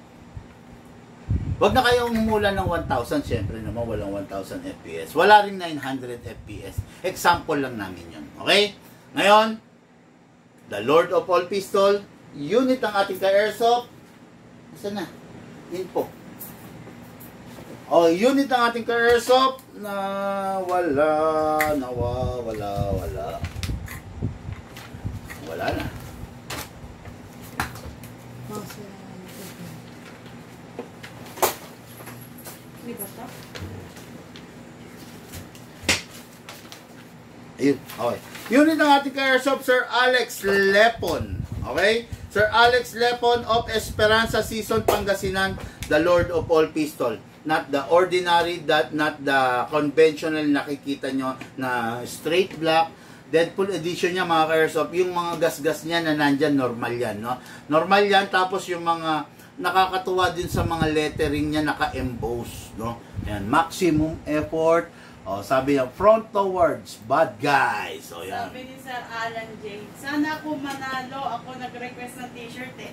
Huwag na kayong humula ng 1,000. Siyempre naman, walang 1,000 FPS. Wala rin 900 FPS. Example lang namin yun. Okay? Ngayon, the Lord of all Pistol, unit ang ating ka-airsoft. Saan na? Info. Unit ang ating ka-airsoft na wala na. Hindi ba ito? Ayun, okay. Unit ng ating ka-airsoft, Sir Alex Lepon. Okay? Sir Alex Lepon of Esperanza Season, Pangasinan, the Lord of all Pistol. Not the ordinary, not the conventional nakikita nyo na straight black. Deadpool edition niya mga ka-airsoft. Yung mga gas-gas niya na nandyan, normal yan. No? Normal yan. Tapos yung mga nakakatuwa din sa mga lettering niya, naka-emboss. No? Yan, maximum effort. Sabi niya, front towards, bad guys. Yan. Sabi ni Sir Alan J. Sana ako manalo. Ako nag-request ng t-shirt eh.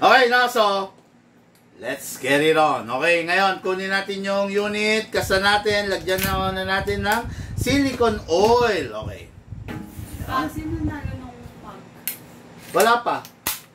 Okay, now so, let's get it on. Okay, ngayon, kunin natin yung unit. Kasa natin, lagyan na natin ng silicone oil. Okay. Sino nalo nung pag? Wala pa.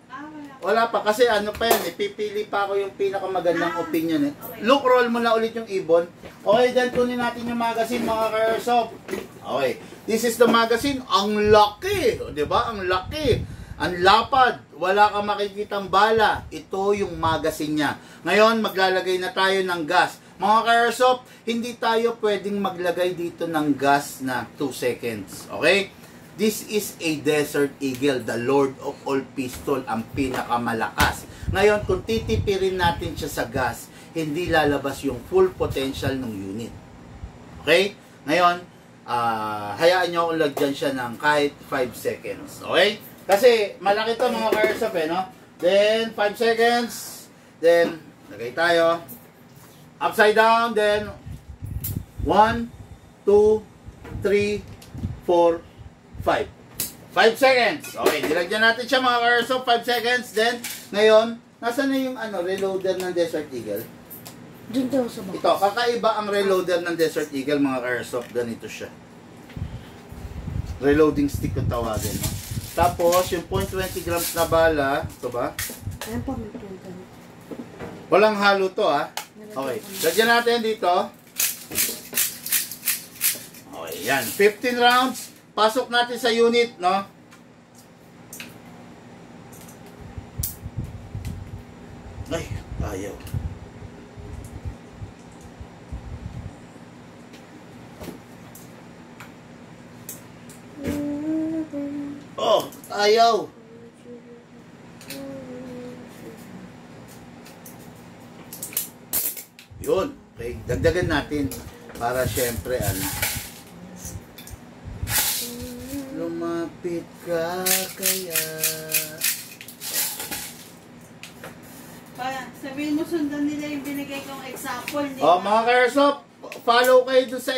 Wala. Wala pa. Kasi ano pa yan, pipili pa ako yung pinakamagandang opinion. Okay. Look, roll mo na ulit yung ibon. Okay, then kunin natin yung magazine, mga ka-airsoft. Okay, this is the magazine. Ang laki. Diba? Ang laki. Ang lapad. Wala kang makikitang bala. Ito yung magazine niya. Ngayon, maglalagay na tayo ng gas. Mga ka-airsoft, hindi tayo pwedeng maglagay dito ng gas na 2 seconds. Okay? This is a Desert Eagle, the Lord of all Pistol, ang pinakamalakas. Ngayon, kung titipirin natin siya sa gas, hindi lalabas yung full potential ng unit. Okay? Ngayon, hayaan nyo akong lagyan siya ng kahit 5 seconds. Okay? Kasi malaki to mga ka-airsoft no? Then 5 seconds. Then lagay tayo. Upside down. Then 1, 2, 3, 4, 5. 5 seconds. Okay, nilagyan natin siya mga ka-airsoft. 5 seconds. Then ngayon, nasaan na yung reloader ng Desert Eagle? Diyan daw sa box. Ito, kakaiba ang reloader ng Desert Eagle mga ka-airsoft. Ganito siya. Reloading stick kung tawagin, no? Tapos, yung 0.20 grams na bala, ito ba? Ayan po, may print. Walang halo to, ha? Okay, lagyan natin dito. Okay, yan. 15 rounds. Pasok natin sa unit, no? Ay, ayaw. Oh, ayaw. Yun. Okay, dagdagan natin para syempre lumapit ka kaya. Sabihin mo sundan nila yung binigay kong example. Mga ka-airsoft, follow kayo doon sa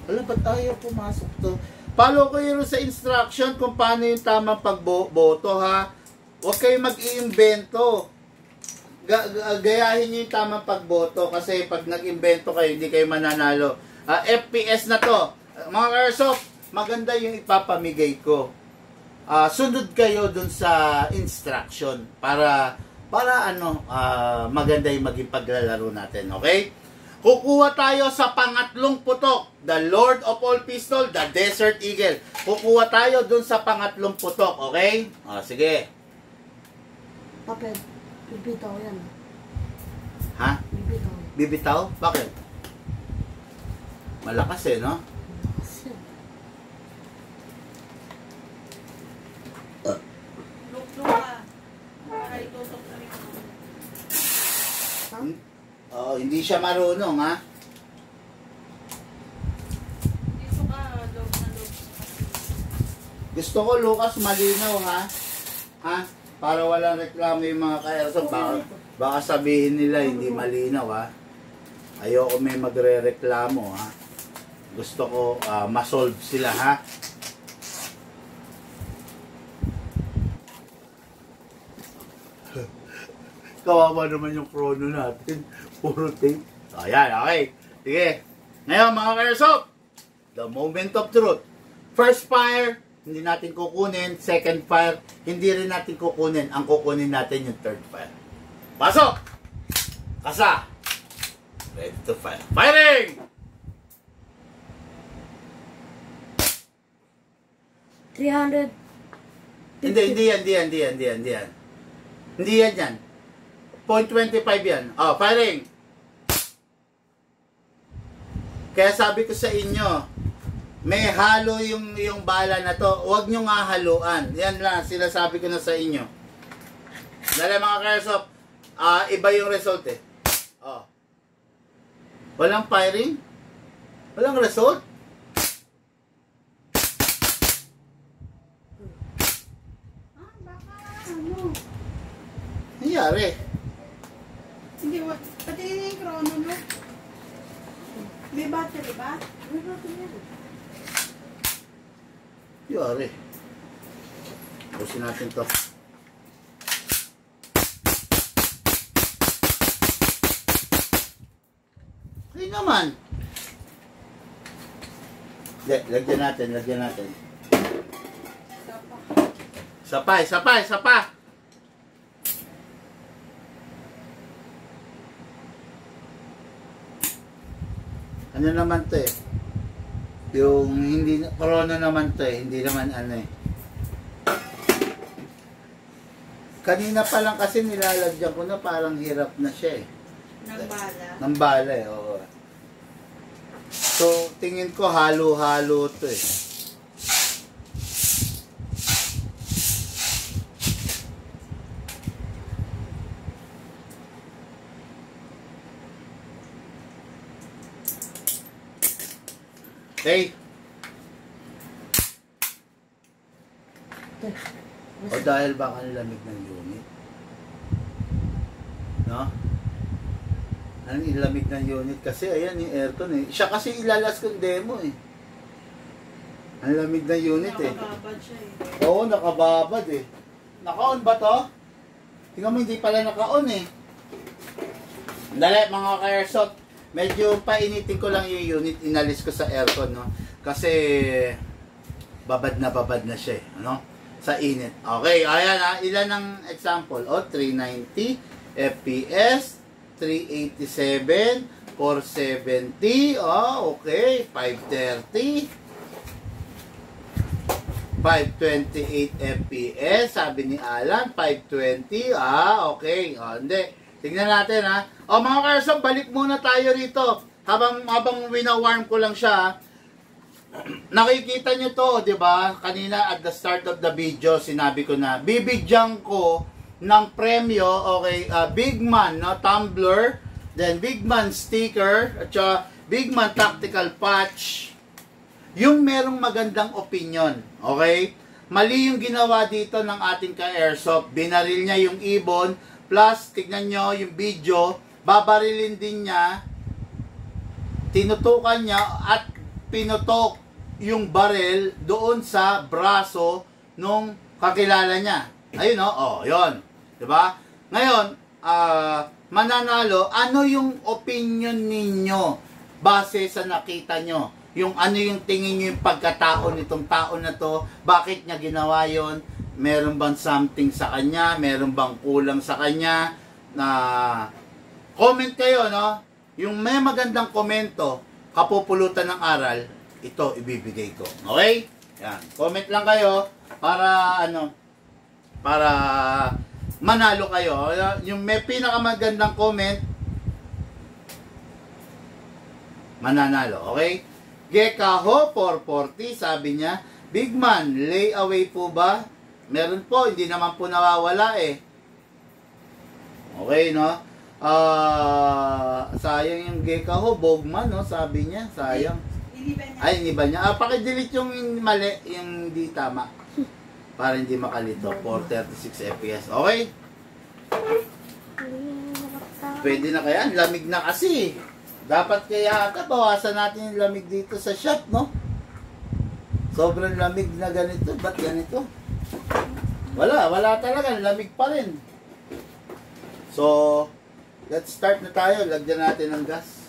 wala, ba't ayaw pumasok to? Follow kayo sa instruction kung paano yung tamang pagboto, ha? Huwag kayo mag-iimbento. Gayahin nyo yung tamang pagboto kasi pag nag-imbento kayo, hindi kayo mananalo. FPS na to. Mga ka-airsoft, maganda yung ipapamigay ko. Sunod kayo dun sa instruction para maganda yung maging paglalaro natin, okay? Kukuha tayo sa pangatlong putok, the Lord of all Pistol, the Desert Eagle. Kukuha tayo dun sa pangatlong putok, okay? Sige. Papel, bibitaw yan. Ha? Bibitaw. Bibitaw? Bakit? Malakas no? Luk-luk ka. Para itutok na rin ako. Hindi siya marunong, ha? Hindi Gusto ko, Lucas, malinaw, ha? Ha? Para walang reklamo yung mga ka-airsoft. Baka sabihin nila hindi malinaw, ha? Ayoko may magre-reklamo, ha? Gusto ko ma-solve sila, ha? Kawawa naman yung chrono natin. Puro tape. Ayan, okay. Sige. Ngayon, mga ka-airsoft, the moment of truth. First fire, hindi natin kukunin. Second fire, hindi rin natin kukunin. Ang kukunin natin yung third fire. Pasok! Kasa! Ready to fire. Firing! 300. Hindi yan. Hindi yan. 0.25 yan. Oh, firing! Kaya sabi ko sa inyo, may halo yung bala na to. Huwag nyo nga haluan. Yan lang, sinasabi ko na sa inyo. Dahil mga ka-airsoft, iba yung result eh. Oh. Walang firing? Walang result? Baka ano? Nangyari. Hindi, pati yung chrono, no? May battery ba? May battery. Nangyari. Pusin natin to. Ay naman. Lagyan natin. Sapa. Ano naman to eh? Yung hindi, corona naman to eh. Hindi naman ano eh. Kanina pa lang kasi nilalagyan ko na parang hirap na siya eh. Ng bala eh, oo. So, tingin ko halo-halo to eh. Okay? O dahil baka nilamig ng unit. No? Ang ilamig ng unit kasi ayan yung aircon eh. Siya kasi ilalas kong demo eh. Ang lamig ng unit eh. Nakababad siya eh. Oo, nakababad eh. Naka-on ba to? Tingnan mo, hindi pala naka-on eh. Dali mga ka-airsoft. Medyo painitin ko lang yung unit, inalis ko sa aircon, no? Kasi babad na siya, ano? Sa init. Okay, ayan ha, ilan ang example? O, 390 FPS, 387, 470, oh, okay, 530, 528 FPS, sabi ni Alan, 520, okay, hindi. Tingnan natin ha. O mga ka-airsoft, balik muna tayo rito. Habang wina-warm ko lang siya. Nakikita nyo to, di ba? Kanina at the start of the video, sinabi ko na, bibigyan ko ng premyo, okay, Big Man, no, tumbler, then Big Man sticker, at saka Big Man tactical patch, yung merong magandang opinion, okay? Mali yung ginawa dito ng ating ka-airsoft. Binaril niya yung ibon, plus, tignan nyo yung video, babarilin din niya, tinutukan niya at pinutok yung baril doon sa braso nung kakilala niya. Ayun o, yun. Diba? Ngayon, mananalo, ano yung opinion ninyo base sa nakita nyo? Yung ano yung tingin nyo yung pagkatao nitong tao na to, bakit niya ginawa yun? Meron bang something sa kanya? Meron bang kulang sa kanya? Na comment kayo, no? Yung may magandang komento, kapupulutan ng aral, ito ibibigay ko. Okay? Yan. Comment lang kayo para para manalo kayo. Yung may pinakamagandang comment, mananalo. Okay? Gekaho 440, sabi niya, Big Man, layaway po ba? Meron po, hindi naman po nawawala eh. Okay, no? Sayang yung Gekaho, Bogman, no? Sabi niya, sayang. Iniba niya. Ay, iniba niya. Pakidelete yung mali, yung di tama. para hindi makalito. 436 FPS. Okay? Pwede na kaya? Ang lamig na kasi. Dapat kaya ata bawasan natin yung lamig dito sa shop, no? Sobrang lamig na ganito. Ba't ganito? Wala talaga. Lamig pa rin. So, let's start na tayo. Lagyan natin ng gas.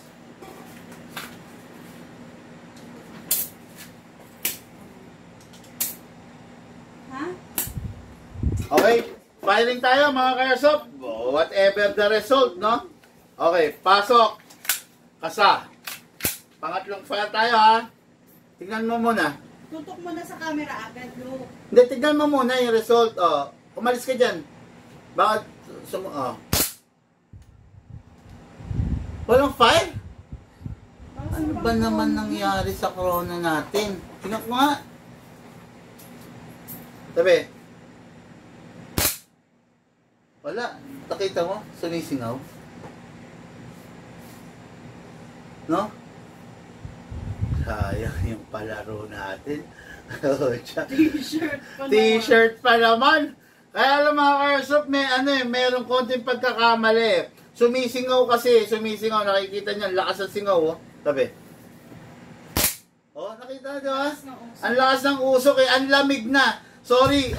Ha? Okay, firing tayo mga ka-airsoft. Whatever the result, no? Okay, pasok. Kasa. Pangatlong fire tayo, ha? Tingnan mo muna. Tutok mo na sa camera agad, Luke. Hindi, tingnan mo muna yung result. Oh, umalis ka dyan. Bakit? Oh. Walang fire? Ano ba naman nangyari sa corona natin? Tingnan mo nga. Tabi. Wala. Nakita mo? Sumisingaw. No? Sayang yung palaro natin. T-shirt pa naman. T-shirt pa naman. Kaya alam mga ka-airsoft, merong konting pagkakamali. Sumisingaw kasi, nakikita niyo, lakas ng singaw, oh. Tabi. Oh, nakita niyo, ha? Ang lakas ng usok, ang lamig na. Sorry,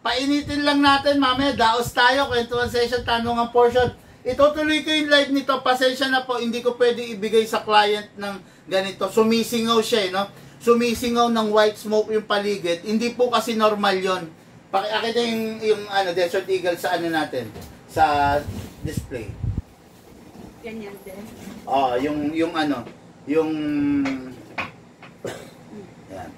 painitin lang natin, mamaya, daos tayo, kwentuhan session, tanungan portion. Itutuloy ko yung live nito, pasensya na po, hindi ko pwede ibigay sa client ng ganito. Sumisingaw siya, no? Sumisingaw ng white smoke yung paligid. Hindi po kasi normal yon. Pakita yung Desert Eagle sa natin, sa display. Ganyan din. Oh, yung yan.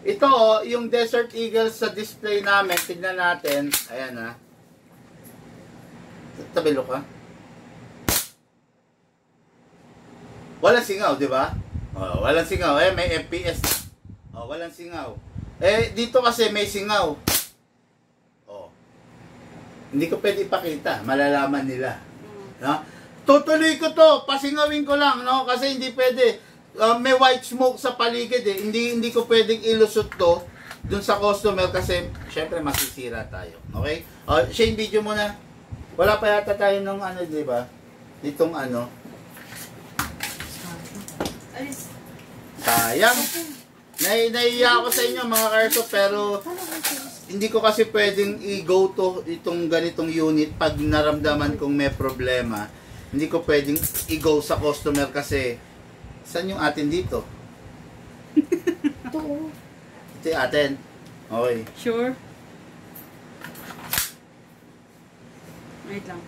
Ito, yung Desert Eagle sa display namin, tignan natin. Ayan, ha. Tabilo ka. Walang singaw, di ba? Oh, walang singaw. May FPS. Oh, walang singaw. Dito kasi may singaw. Oh. Hindi ko pwede ipakita. Malalaman nila. No? Tutuloy ko to. Pasingawin ko lang, no? Kasi hindi pwede. May white smoke sa paligid, eh. Hindi ko pwedeng ilusot to dun sa customer kasi syempre masisira tayo. Okay? Shane, video mo na. Wala pa yata tayo ng di ba? Ditong sayang. Naiiya ako sa inyo mga ka-airsoft, pero hindi ko kasi pwedeng i-go to itong ganitong unit pag naramdaman kong may problema. Hindi ko pwedeng i-go sa customer kasi saan yung atin dito? Ito. Ito yung atin. Okay. Sure? Wait lang.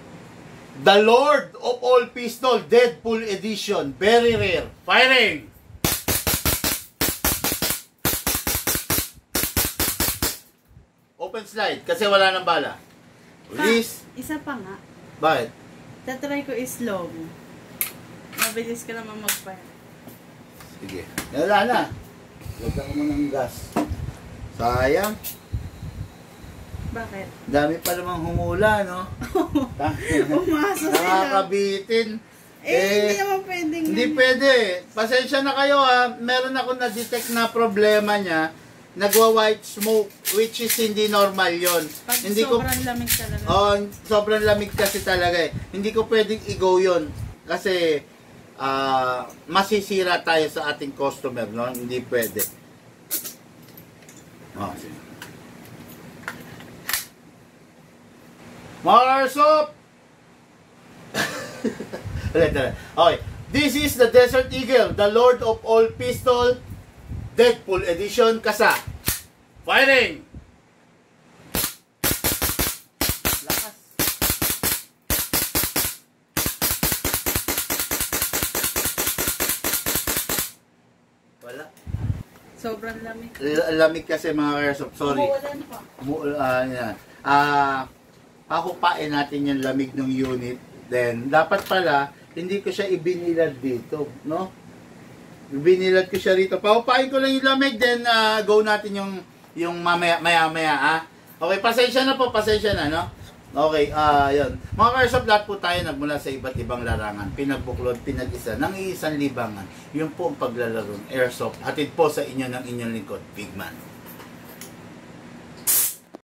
The Lord of All Pistol Deadpool Edition. Very rare. Firing! Open slide kasi wala nang bala. Release. Isa pa nga. Bakit? Tatry ko is-slow. Mabilis ka naman mag-fire. Sige. Wala na. Lagyan ko mo ng gas. Sayang. Bakit? Dami pa namang humula, no? Umasa sila. Nakakabitin. Hindi naman pwedeng. Hindi pwede. Pasensya na kayo, ha. Meron ako na-detect na problema niya. Nagwa-white smoke, which is hindi normal yon. Pag Hindi sobrang lamig talaga. Sobrang lamig kasi talaga, eh. Hindi ko pwedeng i-go yon. Kasi, masisira tayo sa ating customer, no? Hindi pwede. Sige. Marsop! Okay. This is the Desert Eagle, the Lord of All Pistol, Deadpool Edition, Kasa. Firing! Lakas. Wala. Sobrang lamig. Lamig kasi mga airsoft. Sorry. Umuulan pa. Yan. Pakupain natin yung lamig ng unit. Then, dapat pala, hindi ko siya ibinilad dito, no? Ibinilad ko siya rito. Pakupain ko lang yung lamig, then go natin yung maya-maya, Okay, pasensya na po, pasensya na, no? Okay, yun. Mga ka-airsoft, lahat po tayo nagmula sa iba't ibang larangan. Pinagbuklod, pinag-isa, ng iisang libangan. Yun po ang paglalaro ng airsoft. Hatid po sa inyo ng inyong lingkod, Big Man.